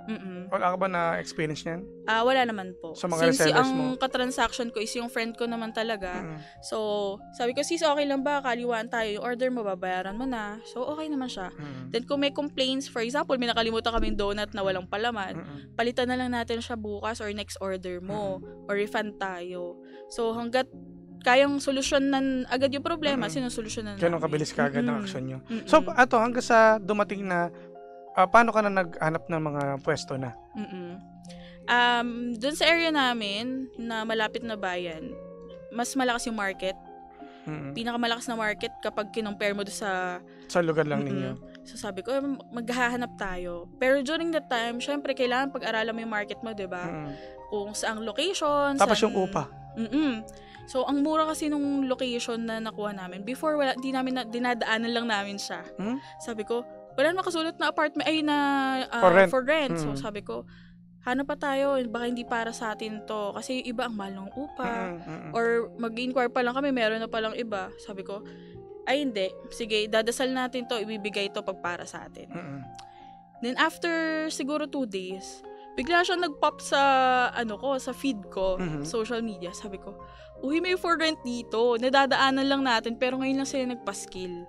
Wala ka ba na-experience niyan? Wala naman po. Sa mga resellers mo? Ang katransaction ko is yung friend ko naman talaga. So, sabi ko, sis, okay lang ba? Kaliwaan tayo. Yung order mo, babayaran mo na. So, okay naman siya. Then, kung may complaints, for example, may nakalimutan kaming donut na walang palaman, palitan na lang natin siya bukas or next order mo. Or refund tayo. So, hanggat kayang solusyonan agad yung problema, sinusolusyonan namin. Ganun kabilis ka agad ang action nyo. So, hanggang sa dumating na paano ka na naghanap ng mga pwesto na? Doon sa area namin, na malapit na bayan, mas malakas yung market. Pinakamalakas na market kapag kinumpare mo doon sa lugar lang ninyo. So sabi ko, maghahanap tayo. Pero during that time, syempre, kailangan pag-aralan mo yung market mo, diba? Kung saang location. Tapos yung upa. So, ang mura kasi nung location na nakuha namin. Before, dinadaanan lang namin siya. Sabi ko, wala naman kasulat na apartment for rent. So sabi ko, hanap pa tayo, baka hindi para sa atin to kasi iba ang mahal ng upa or mag-inquire pa lang kami, meron na palang iba. Sabi ko, ay hindi, sige, dadasal natin to, ibibigay to pag para sa atin. Then after siguro 2 days, bigla siya nag-pop sa sa feed ko, social media. Sabi ko, uy, may for rent dito, nadadaanan lang natin pero ngayon lang sila nagpa-skill.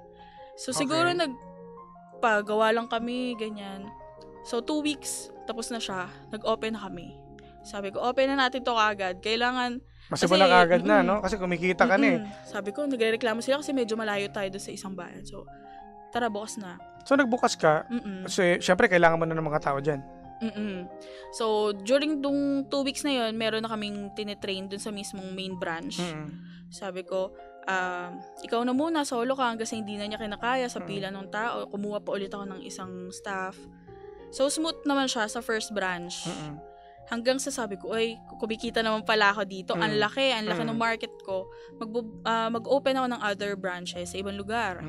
So siguro pagawa lang kami, ganyan. So, 2 weeks, tapos na siya. Nag-open na kami. Sabi ko, open na natin to kagad. Kailangan... Masibula kagad na, no? Kasi kumikita ka na eh. Sabi ko, nagre-reklamo sila kasi medyo malayo tayo doon sa isang bayan. So, tara, bukas na. So, nagbukas ka. Kasi, syempre, kailangan mo na ng mga tao dyan. So, during dung 2 weeks na yon, meron na kaming tinitrain doon sa mismong main branch. Sabi ko, ikaw na muna, solo ka hanggang sa hindi na niya kinakaya sa pila ng tao. Kumuha pa ulit ako ng isang staff. So, smooth naman siya sa first branch. Hanggang sa sabi ko, ay, kumikita naman pala ako dito. Ang laki ng market ko. Mag-open ako ng other branches sa ibang lugar.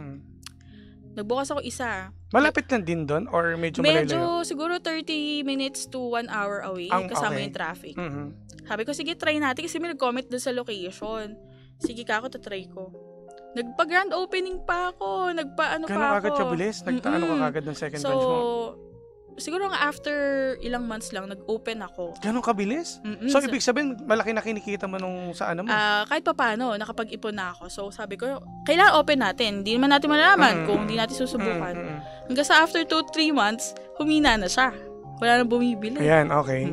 Nagbukas ako isa. Malapit lang din doon or medyo malayo? Medyo siguro 30 minutes to 1 hour away kasama yung traffic. Sabi ko, sige, try natin kasi may nag-comment doon sa location. Sige ka ako, tatry ko. Nagpa-grand opening pa ako. Nagpa-ano pa ako. Gano'n agad kabilis? Nagtaano ka agad ng second branch mo? Siguro nga after ilang months lang, nag-open ako. Gano'n kabilis? So, ibig sabihin, malaki na kinikita mo nung sa ano mo? Kahit pa paano, nakapag-ipon na ako. So, sabi ko, kailangan open natin. Hindi naman natin malalaman kung hindi natin susubukan. Hanggang sa after 2-3 months, humina na siya. Wala nang bumibili. Ayan, okay.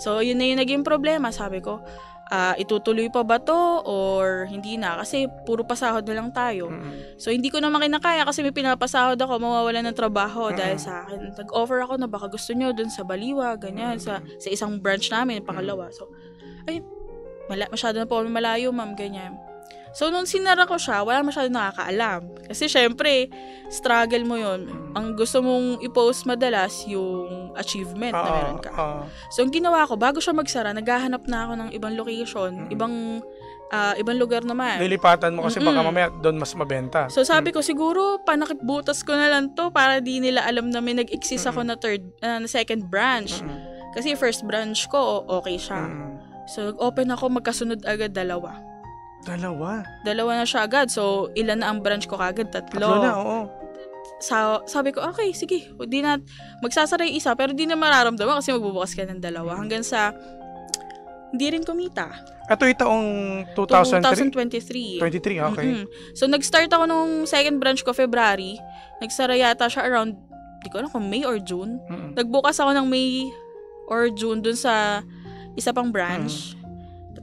So, yun na yung naging problema. Sabi ko, itutuloy pa ba to or hindi na? Kasi puro pasahod na lang tayo. So, hindi ko naman kinakaya kasi may pinapasahod ako, mawawalan ng trabaho dahil sa akin. Nag-offer ako na baka gusto nyo dun sa Baliwa, ganyan, sa isang branch namin, pangalawa. So, ay, masyado na po kami malayo, ma'am, ganyan. So, nung sinara ko siya, wala masyado nakakaalam. Kasi, syempre, struggle mo yun. Ang gusto mong i-post madalas, yung achievement na meron ka. So, ang ginawa ko, bago siya magsara, naghahanap na ako ng ibang location, ibang lugar naman. Lilipatan mo kasi baka mamaya doon mas mabenta. So, sabi ko, siguro, panakipbutas ko na lang to para di nila alam na may nag-exist ako na second branch. Kasi first branch ko, okay siya. So, nag-open ako, magkasunod agad 2. Dalawa na siya agad. So, ilan na ang branch ko kagad? 3. Tatlo na, oo. Sabi ko, okay, sige. Magsasara yung isa, pero di na mararamdaman kasi magbubukas ka ng 2. Hanggang sa, hindi rin kumita. Ito yung taong 2023? 2023. Okay. So, nag-start ako nung second branch ko, February. Nagsara yata siya around, di ko alam kung May or June. Nagbukas ako ng May or June dun sa isa pang branch.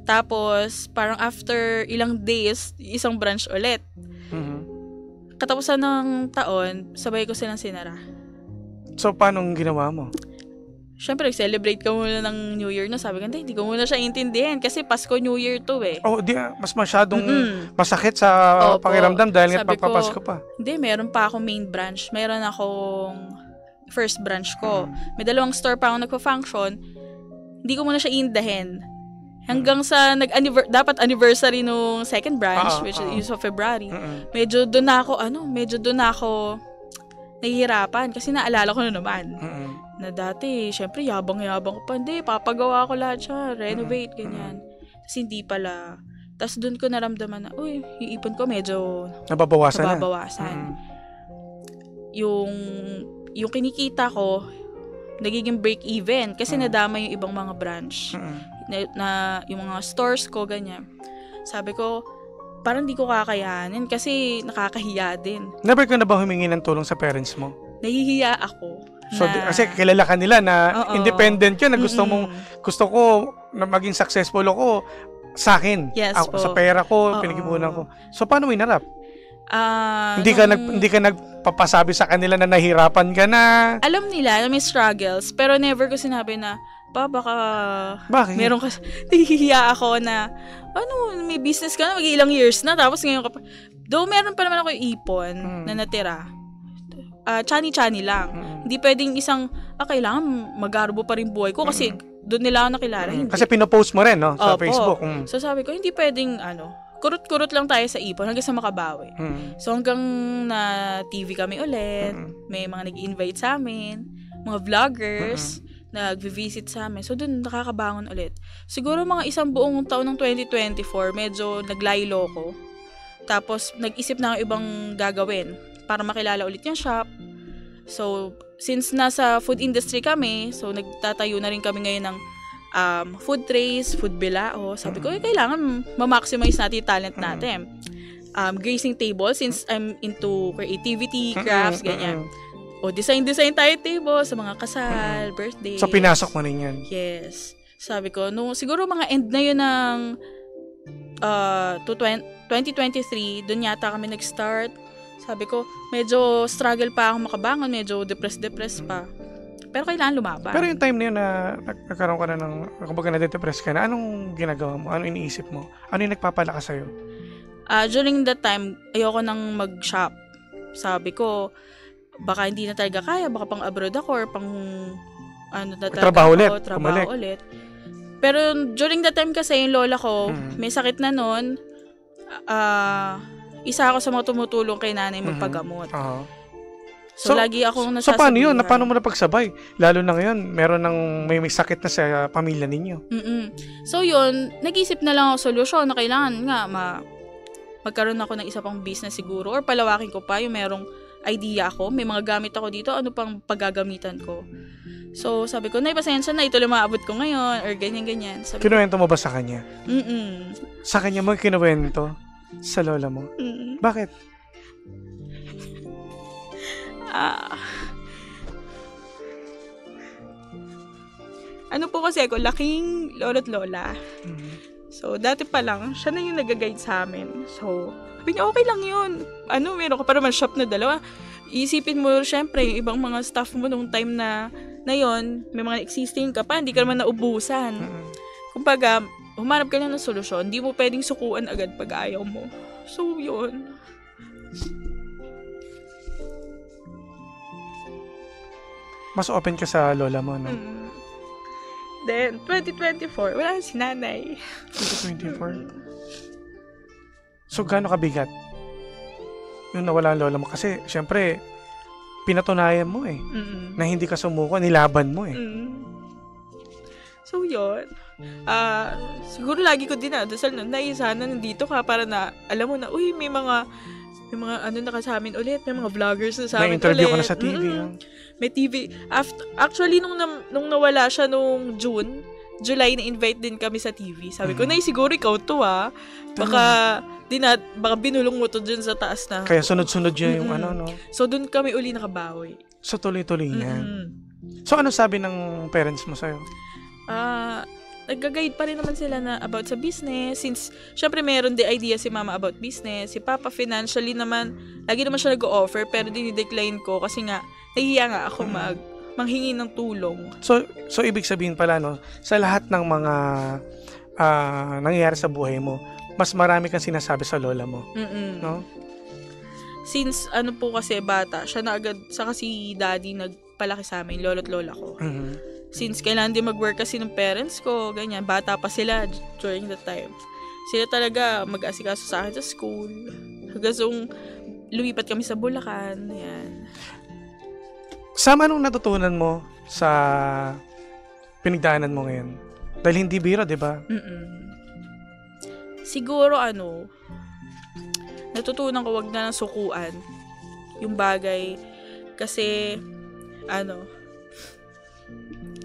Tapos, parang after ilang days, isang branch ulit. Katapusan ng taon, sabay ko silang sinara. So, paano ginawa mo? Siyempre, celebrate ka muna ng New Year na. Sabi ko, hindi ko muna siya intindihin kasi Pasko, New Year to eh. Oh, mas masyadong masakit sa pakiramdam dahil nga pagpapasko pa. Hindi, meron pa ako main branch. Meron akong first branch ko. May 2 store pa ako nagpa-function. Hindi ko muna siya indahin. Hanggang sa dapat anniversary nung second branch, which is of February. Medyo doon na ako nahihirapan kasi naalala ko na naman. Na dati, syempre, yabang-yabang ko pa. Hindi, papagawa ko lahat siya. Renovate, ganyan. Tapos hindi pala. Tapos doon ko naramdaman na, uy, yung ipon ko medyo nababawasan. Yung kinikita ko, nagiging break-even kasi nadama yung ibang mga branch. Na yung mga stores ko, ganyan. Sabi ko, parang di ko kakayanin kasi nakakahiya din. Never ka na ba humingi ng tulong sa parents mo? Nahihiya ako. So, kasi kilala ka nila na independent ka, na gusto ko na maging successful ako sa akin. Yes, ako, sa pera ko, pinag-ipunan ko. So, paano mo inarap? Hindi ka nagpapasabi sa kanila na nahirapan ka na? Alam nila na may struggles, pero never ko sinabi na, baka bakit? Meron ka, nahihiya ako na, may business ka na, mag-ilang years na, tapos ngayon ka pa. Though meron pa naman ako yung ipon na natira. Chani-chani lang. Hindi pwedeng kailangan mag-arbo pa rin buhay ko kasi doon nila ako nakilala. Kasi pinopost mo rin, no? Sa Facebook. So sabi ko, hindi pwedeng, kurut-kurut lang tayo sa ipon hanggang sa makabawi. So hanggang na TV kami ulit, may mga nag-invite sa amin, mga vloggers, nag-visit sa amin. So doon nakakabangon ulit. Siguro mga isang buong taon ng 2024, medyo naglaylo ko. Tapos nag-isip na ako ibang gagawin para makilala ulit yung shop. So, since nasa food industry kami, so nagtatayo na rin kami ngayon ng food trays, food bilao. Sabi ko, kailangan ma-maximize natin yung talent natin. Grazing table, since I'm into creativity, crafts, ganyan. O, design tayo table sa mga kasal, birthday. So, pinasok mo rin yan? Yes. Sabi ko, siguro mga end na yun ng 2023, doon yata kami nag-start. Sabi ko, medyo struggle pa ako makabangon, medyo depressed pa. Pero kailangan lumaban. Pero yung time na yun na nagkaroon ka na kumbaga na-depress ka na, anong ginagawa mo? Ano iniisip mo? Ano yung nagpapalakas sa'yo? During that time, ayoko nang mag-shop. Sabi ko, baka hindi na talaga kaya, baka pang abroad ako or pang trabaho ulit. Pero during that time kasi, yung lola ko, may sakit na nun, isa ako sa mga tumutulong kay nanay magpagamot. So, lagi akong nasasabihan. So, paano yun? Paano mo napagsabay? Lalo na ngayon, meron may sakit na sa pamilya ninyo. So, yun, nag-isip na lang ako solusyon na kailangan nga magkaroon ako ng isa pang business siguro or palawakin ko pa yung merong idea ako. May mga gamit ako dito, ano pang paggagamitan ko. So, sabi ko, pasensya na, ito lang maabot ko ngayon or ganyan-ganyan. Kinuwento mo ba sa kanya? Sa kanya mo kinuwento? Sa lola mo? Bakit? Ano po kasi ako, laking lolo't lola. So, dati pa lang, siya na yung nag-guide sa amin. So, sabi niya, okay lang yun. Meron ka pa naman shop na 2. Iisipin mo, syempre, yung ibang mga staff mo nung time na yun, may mga existing ka pa, hindi ka naman naubusan. Kumbaga, humanap ka lang ng solusyon. Hindi mo pwedeng sukuan agad pag ayaw mo. So, yun. Mas open ka sa lola mo, no? Then, 2024, wala si nanay. 2024? So, gaano kabigat? Yung nawala ang lola mo. Kasi, syempre, pinatunayan mo na hindi ka sumuko, nilaban mo So, yun. Siguro lagi ko din dasal na, sana nandito ka para na, alam mo na, uy, may mga ano na ka sa amin ulit, may mga vloggers na sa amin ulit. May-interview ka na sa TV. May TV. Actually, nung nawala siya nung July, na-invite din kami sa TV. Sabi ko, Nay, siguro ikaw to Baka binulong mo to dyan sa taas na. Kaya sunod-sunod yun yung no? So, dun kami uli nakabawi. So, tuloy-tuloy yan. So, ano sabi ng parents mo sa'yo? Nag-guide pa rin naman sila na about sa business. Since, syempre, meron the idea si mama about business. Si papa, financially naman, lagi naman siya nag-offer, pero dinidecline ko kasi nga, nahihiya nga ako manghingi ng tulong. So, ibig sabihin pala, no, sa lahat ng mga nangyayari sa buhay mo, mas marami kang sinasabi sa lola mo. No? Since, po kasi bata, siya na agad, saka si daddy nagpalaki sa amin, lolo't lola ko. Since kailangan din mag-work kasi ng parents ko, ganyan, bata pa sila during that time. Sila talaga mag-asikaso sa akin sa school. Hanggang lumipat kami sa Bulacan, yan. Sama nung natutunan mo sa pinagdaanan mo ngayon? Dahil hindi biro, di ba? Siguro natutunan ko wag na lang sukuan yung bagay. Kasi,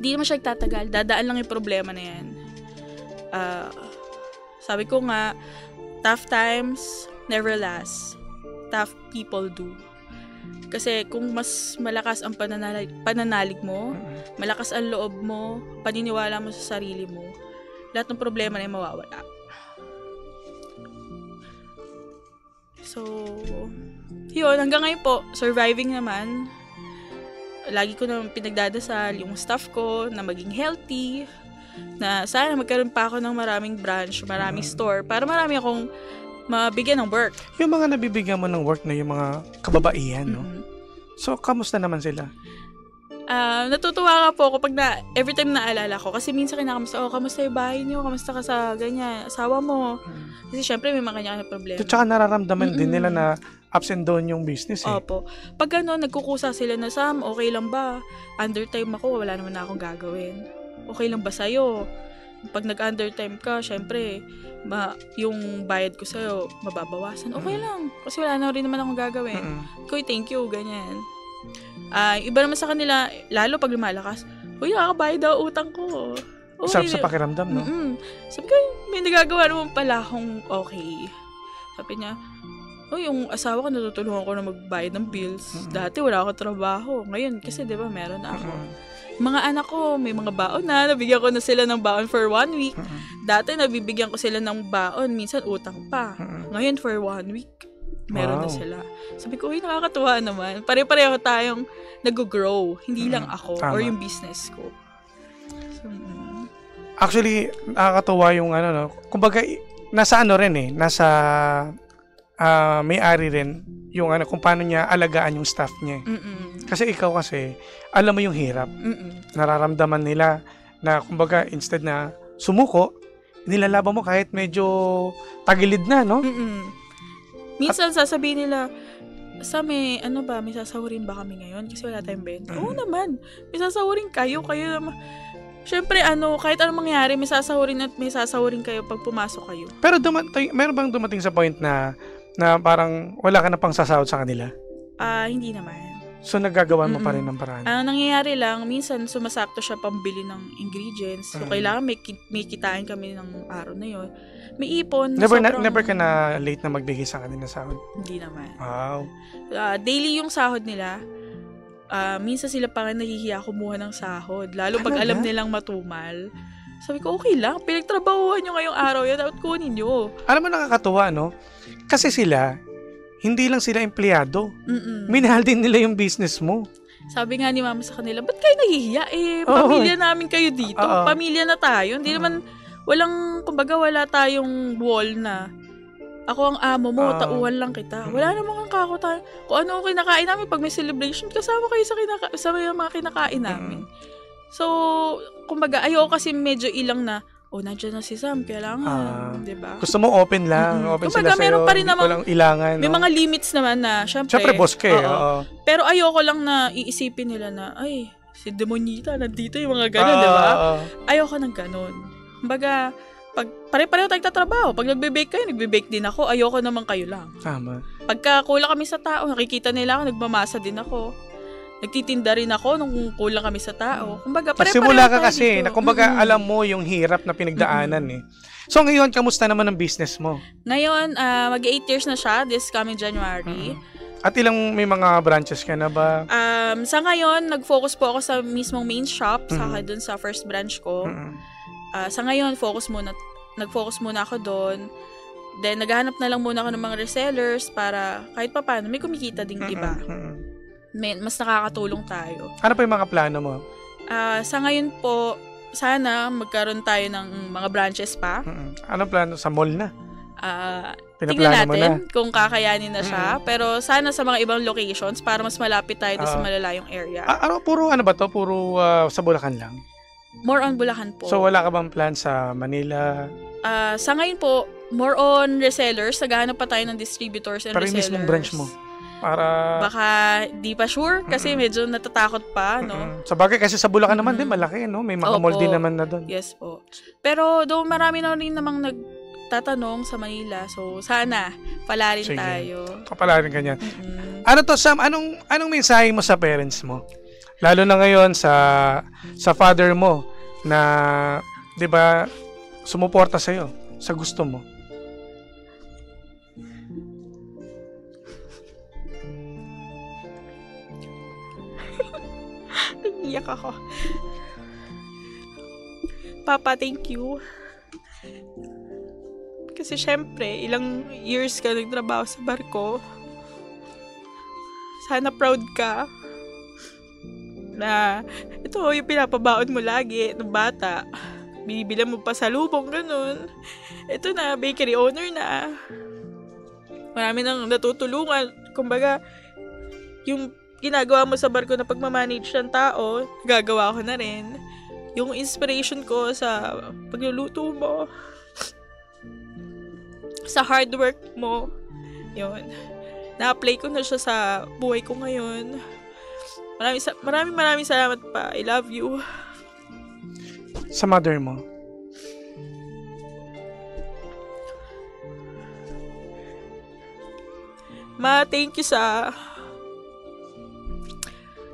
di naman siya nagtatagal. Dadaan lang yung problema na yan. Sabi ko nga, tough times never last. Tough people do. Kasi kung mas malakas ang pananalig mo, malakas ang loob mo, paniniwala mo sa sarili mo, lahat ng problema na yung mawawala. So, yun, hanggang ngayon po, surviving naman. Lagi ko naman pinagdadasal yung staff ko na maging healthy, na sana magkaroon pa ako ng maraming branch, maraming store, para marami akong mabigyan ng work. Yung mga nabibigyan mo ng work na yung mga kababaihan, no? So, kamusta naman sila? Natutuwa nga po ako pag every time naalala ko. Kasi minsan kinakamusta, kamusta yung bahay niyo? Kamusta ka sa ganyan? Asawa mo? Kasi syempre may mga kanya-kanya problema. Tsaka nararamdaman din nila na ups and down yung business eh. Opo. Pag nagkukusa sila na, Sam, okay lang ba? Undertime ako, wala naman na akong gagawin. Okay lang ba sa'yo? Pag nag-undertime ka, syempre, yung bayad ko sa'yo, mababawasan. Okay lang. Kasi wala na rin naman akong gagawin. Koy, thank you, ganyan. Iba naman sa kanila, lalo pag lumalakas, uy, nakakabayad daw utang ko. Sarap sa pakiramdam, no? Sabi ko, may nagagawa naman pala akong okay. Sabi niya, yung asawa ko, natutulungan ko na magbayad ng bills. Dati wala akong trabaho. Ngayon, kasi di ba, meron na ako. Mga anak ko, may mga baon na. Nabigyan ko na sila ng baon for 1 week. Dati, nabibigyan ko sila ng baon. Minsan, utang pa. Ngayon, for 1 week, meron na sila. Sabi ko, nakakatuwa naman. Pare-pareho tayong nag-grow. Hindi lang ako or yung business ko. So, actually, nakakatuwa yung kumbaga, nasa nasa may-ari rin yung kung paano niya alagaan yung staff niya. Kasi ikaw alam mo yung hirap. Nararamdaman nila na kumbaga instead na sumuko, nilalaban mo kahit medyo tagilid na, no? Minsan sasabihin nila, may sasahurin ba kami ngayon? Kasi wala tayong benta. Oo naman, may sasahurin kayo naman. Siyempre, kahit anong mangyari, may sasahurin kayo pag pumasok kayo. Pero meron bang dumating sa point na parang wala ka na pang sasahod sa kanila? Hindi naman. So, nagagawa mo pa rin ng paraan? Nangyayari lang, minsan sumasakto siya pambili ng ingredients. So, kailangan may kitain kami ng araw na yun. May ipon. Never ka na late na magbigay sa kanila sahod? Hindi naman. Wow. Daily yung sahod nila. Minsan sila pa nga nahihiya kumuha ng sahod. Lalo pag alam nilang matumal. Sabi ko, okay lang. Pinagtrabahuhan nyo ngayong araw yan. Dapat kunin nyo. Alam mo, nakakatuwa, no? Kasi hindi lang sila empleyado. Minahal din nila yung business mo. Sabi nga ni mama sa kanila, ba't kayo nahihiya? Pamilya namin kayo dito. Pamilya na tayo. Hindi naman, wala tayong wall na ako ang amo mo, tauhan lang kita. Wala namang kako tayo. Kung ano ang kinakain namin, pag may celebration, kasama kayo sa mga kinakain namin. So, kumbaga, ayoko kasi medyo ilang na, nandiyan na si Sam, kailangan, diba? Gusto mo open lang, open kumbaga, sila sa'yo, meron pa rin namang, walang ilangan. May mga limits naman na, syempre boss ka Pero ayoko lang na iisipin nila na, si Demonita, nandito yung mga gano'n, di ba? Ayoko ng gano'n. Kumbaga, pag pare-pareho tayong tatrabaho, pag nagbe-bake kayo, nagbe-bake din ako, ayoko naman kayo lang. Tama. Pagka kulang kami sa tao, nakikita nila ako, nagmamasa din ako. Nagtitinda rin ako nung kulang kami sa tao. Kumbaga, pare-pareho simula ka tayo kasi, dito. na kumbaga alam mo yung hirap na pinagdaanan eh. So ngayon, kamusta naman ang business mo? Ngayon, mag-8 years na siya, this coming January. At ilang may mga branches ka na ba? Sa ngayon, nag-focus po ako sa mismong main shop, saka dun sa first branch ko. Sa ngayon, nag-focus muna ako doon. Then, naghahanap na lang muna ako ng mga resellers para kahit pa paano, may kumikita ding iba. Mas nakakatulong tayo. Ano pa yung mga plano mo? Sa ngayon po, sana magkaroon tayo ng mga branches pa. Anong plano? Sa mall na? Tingnan natin kung kakayanin na siya. Pero sana sa mga ibang locations para mas malapit tayo sa malalayong area. Puro ano ba to? Puro sa Bulacan lang? More on Bulacan po. So wala ka bang plan sa Manila? Sa ngayon po, more on resellers. Naghahanap pa tayo ng distributors and resellers. Pero yung mismong branch mo? Para... Baka di pa sure kasi medyo natatakot pa, no? Sa bagay kasi sa Bulacan naman din malaki, no? May mga mall din naman na doon. Yes po. Pero doon marami na rin namang nagtatanong sa Manila. So sana palarin tayo. Palarin ka niyan. Ano to, Sam? Anong mensahe mo sa parents mo? Lalo na ngayon sa father mo na 'di ba sumuporta sa iyo sa gusto mo. Iyak ako. Papa, thank you. Kasi syempre, ilang years ka nagtrabaho sa barko. Sana proud ka na ito yung pinapabaon mo lagi ng bata. Binibilan mo pa sa lubong, ganun. Ito na, bakery owner na. Marami nang natutulungan. Kumbaga, yung ginagawa mo sa barko na pagmamanage ng tao, gagawa ko na rin. Yung inspiration ko sa pagluluto mo, sa hard work mo, yun. Na-apply ko na siya sa buhay ko ngayon. Maraming salamat pa. I love you. Sa mother mo? Ma, thank you sa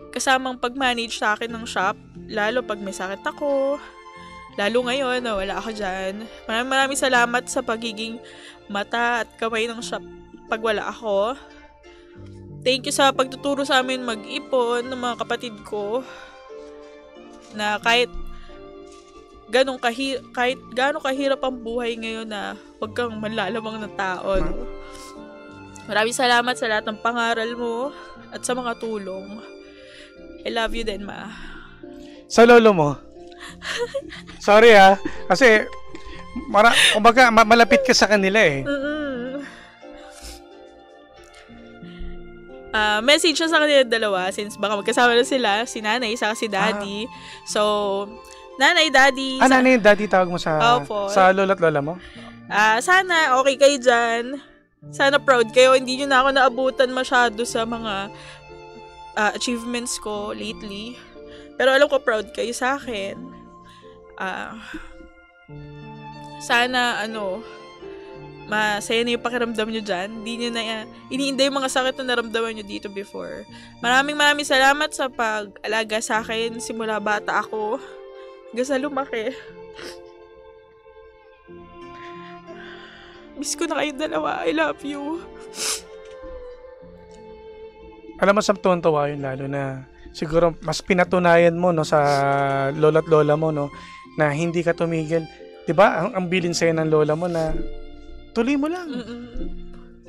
kasamang pag-manage sa akin ng shop, lalo pag may sakit ako, lalo ngayon na wala ako dyan. Maraming salamat sa pagiging mata at kamay ng shop pag wala ako. Thank you sa pagtuturo sa amin mag-ipon ng mga kapatid ko na kahit gano'ng kahirap ang buhay ngayon na huwag kang manlalamang ng tao. No? Maraming salamat sa lahat ng pangaral mo at sa mga tulong. I love you din, Ma. Sa lolo mo? Sorry kasi kumbaga malapit ka sa kanila eh. Message siya sa kanila dalawa since baka magkasama na sila, si nanay saka si daddy. So, nanay, daddy. Nanay, daddy tawag mo sa lola at lola mo? Sana okay kayo dyan. Sana proud kayo. Hindi nyo na ako naabutan masyado sa mga achievements ko lately. Pero alam ko proud kayo sa akin. Sana masaya na yung pakiramdam nyo dyan. Hindi nyo na iniinday yung mga sakit na naramdaman nyo dito before. Maraming salamat sa pag-alaga sa akin simula bata ako hanggang sa lumaki. Miss ko na kayong dalawa. I love you. Alam mo, sa tuwan-tuwa yun, lalo na siguro mas pinatunayan mo no sa lola at lola mo no na hindi ka tumigil. 'Di ba? Ang bilin sa'yo ng lola mo na tuloy mo lang.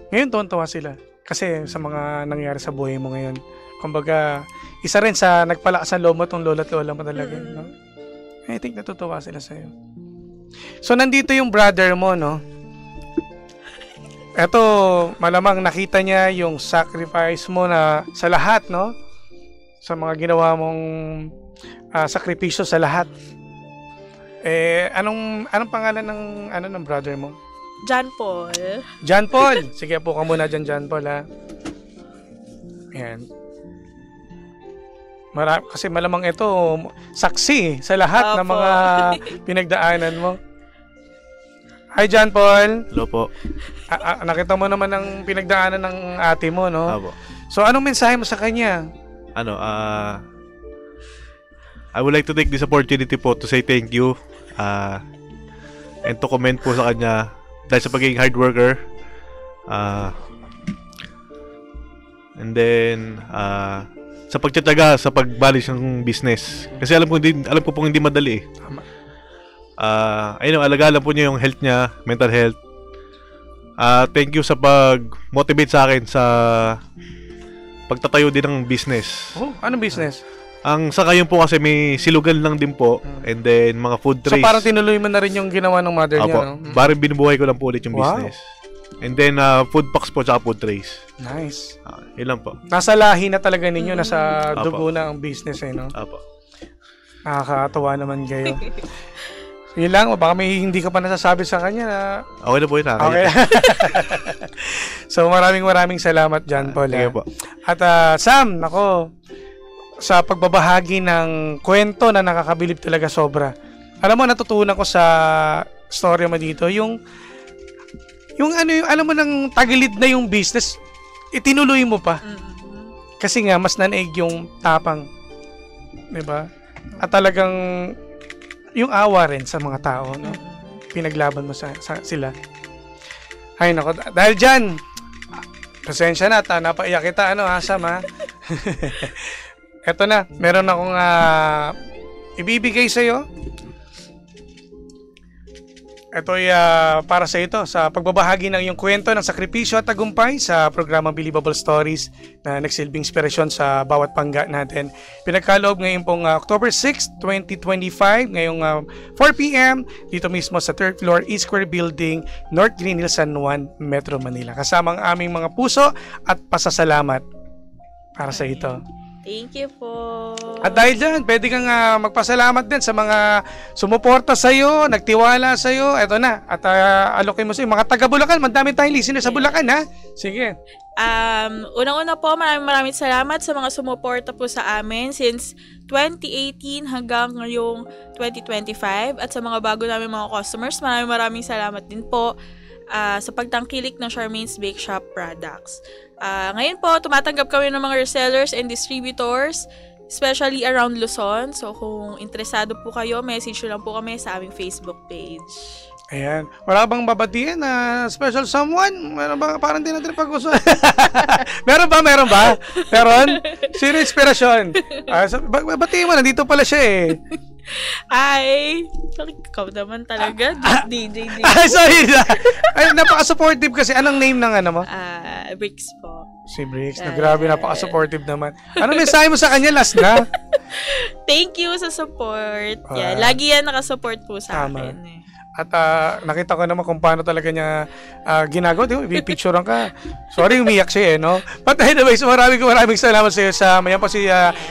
Ngayon tuwan-tuwa sila kasi sa mga nangyari sa buhay mo ngayon. Kumbaga, isa rin sa nagpalakas ng loob mo tong lola at lola mo talaga, no? I think natutuwa sila sa'yo. So nandito yung brother mo, no? Eto, malamang nakita niya yung sacrifice mo na sa lahat, no? Sa mga ginawa mong sakripisyo sa lahat. Anong pangalan ng brother mo? John Paul. John Paul. Sige, po ka muna dyan, John Paul, ha. Ayan. Kasi malamang ito saksi sa lahat ng mga pinagdaanan mo. Hi, John Paul. Hello po. Nakita mo naman ang pinagdaanan ng ate mo, no? Opo. So, anong mensahe mo sa kanya? I would like to take this opportunity po to say thank you and to comment po sa kanya dahil sa pagiging hard worker. And then sa pagtitiyaga sa pagbalis ng business. Kasi alam ko pong hindi madali. Ayun, alaga lang po niya yung health niya, mental health. Thank you sa pag-motivate sa akin sa pagtatayo din ng business. Oh, anong business? Ang sa kayo po kasi may silugan lang din po and then mga food trays. So parang tinuloy mo na rin yung ginawa ng mother niya, no? Parang binubuhay ko lang po ulit yung business. And then food packs po tsaka food trays. Nice. Yun lang po. Nasa lahi na talaga ninyo, nasa dugo na ang business no? Apo. Nakakatawa naman kayo. Yun lang, baka may hindi ka pa nasasabi sa kanya na... Okay na po yun. Okay. So maraming salamat John Paul. Po. At Sam, sa pagbabahagi ng kwento na nakakabilib talaga sobra. Alam mo, natutunan ko sa story mo dito, yung alam mo nang tagilid na yung business, itinuloy mo pa. Kasi nga, mas nanaig yung tapang. Diba? At talagang yung awa rin sa mga tao, no? Pinaglaban mo sa sila. Ay, nako. Dahil dyan, pasensya na, napaiyak kita, Sam, ha? Eto na, meron akong ibibigay sa'yo. Ito ay para sa ito, sa pagbabahagi ng iyong kwento ng sakripisyo at tagumpay sa programang Believable Stories na nagsilbing inspirasyon sa bawat pangga natin. Pinagkaloob ngayon pong October 6, 2025, ngayong 4 p.m. dito mismo sa 3rd floor East Square Building, North Green Hills, San Juan, Metro Manila. Kasama ang aming mga puso at pasasalamat para sa ito. Thank you po. At dahil dyan, pwede kang magpasalamat din sa mga sumuporta sa'yo, nagtiwala sa'yo. Eto na. At alokin mo sa'yo. Mga taga-Bulacan, madami tayong listener sa Bulacan, ha? Sige. Unang-una po, maraming salamat sa mga sumuporta po sa amin since 2018 hanggang ngayong 2025. At sa mga bago namin mga customers, maraming salamat din po sa pagtangkilik ng Charmaine's Bake Shop products. Ngayon po, tumatanggap kami ng mga resellers and distributors, especially around Luzon. So, kung interesado po kayo, message lang po kami sa aming Facebook page. Ayan. Wala bang babatiin na special someone? Meron ba? Parang di natin pag-uso. Meron ba? Meron? Sino inspirasyon? Babatiin mo, nandito pala siya eh. Ay, ikaw naman talaga. DJ. Sorry na. Ay, napaka-supportive kasi. Anong name ng mo? Bricks po. Si Bricks. Grabe, napaka-supportive naman. Anong mensahe mo sa kanya last na? Thank you sa support. Lagi yan nakasupport po sa akin. At nakita ko naman kung paano talaga niya ginagawa. Di ba? Ipipicturean ka. Sorry, umiyak siya But anyways, maraming salamat sa iyo. Mayan po si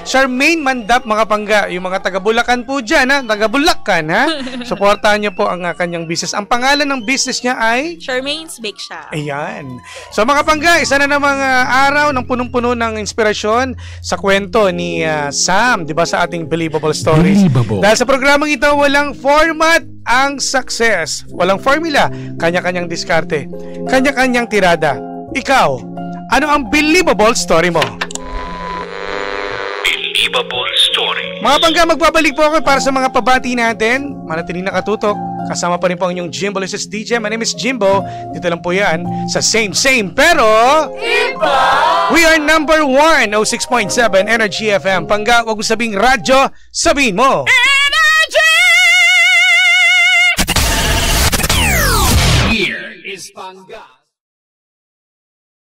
Charmaine Mandap, mga pangga. Yung mga taga-Bulacan po dyan, ha? Taga-Bulacan, ha? Supportahan niyo po ang kanyang business. Ang pangalan ng business niya ay? Charmaine's Bake Shop. Ayan. So mga pangga, isa na namang araw ng punong-puno ng inspirasyon sa kwento ni Sam, di ba, sa ating Believable Stories. Dahil sa programang ito, walang format ang success. Walang formula, kanya-kanyang diskarte, kanya-kanyang tirada. Ikaw, ano ang believable story mo? Believable Story. Mga pangga, magbabalik po ako para sa mga pabati natin. Manatiling nakatutok. Kasama pa rin po ang inyong Jimbo Lises DJ. My name is Jimbo. Dito lang po yan sa same pero iba! We are number 1, 06.7 Energy FM. Pangga, wag mo sabing radyo, sabihin mo Here is Pangga.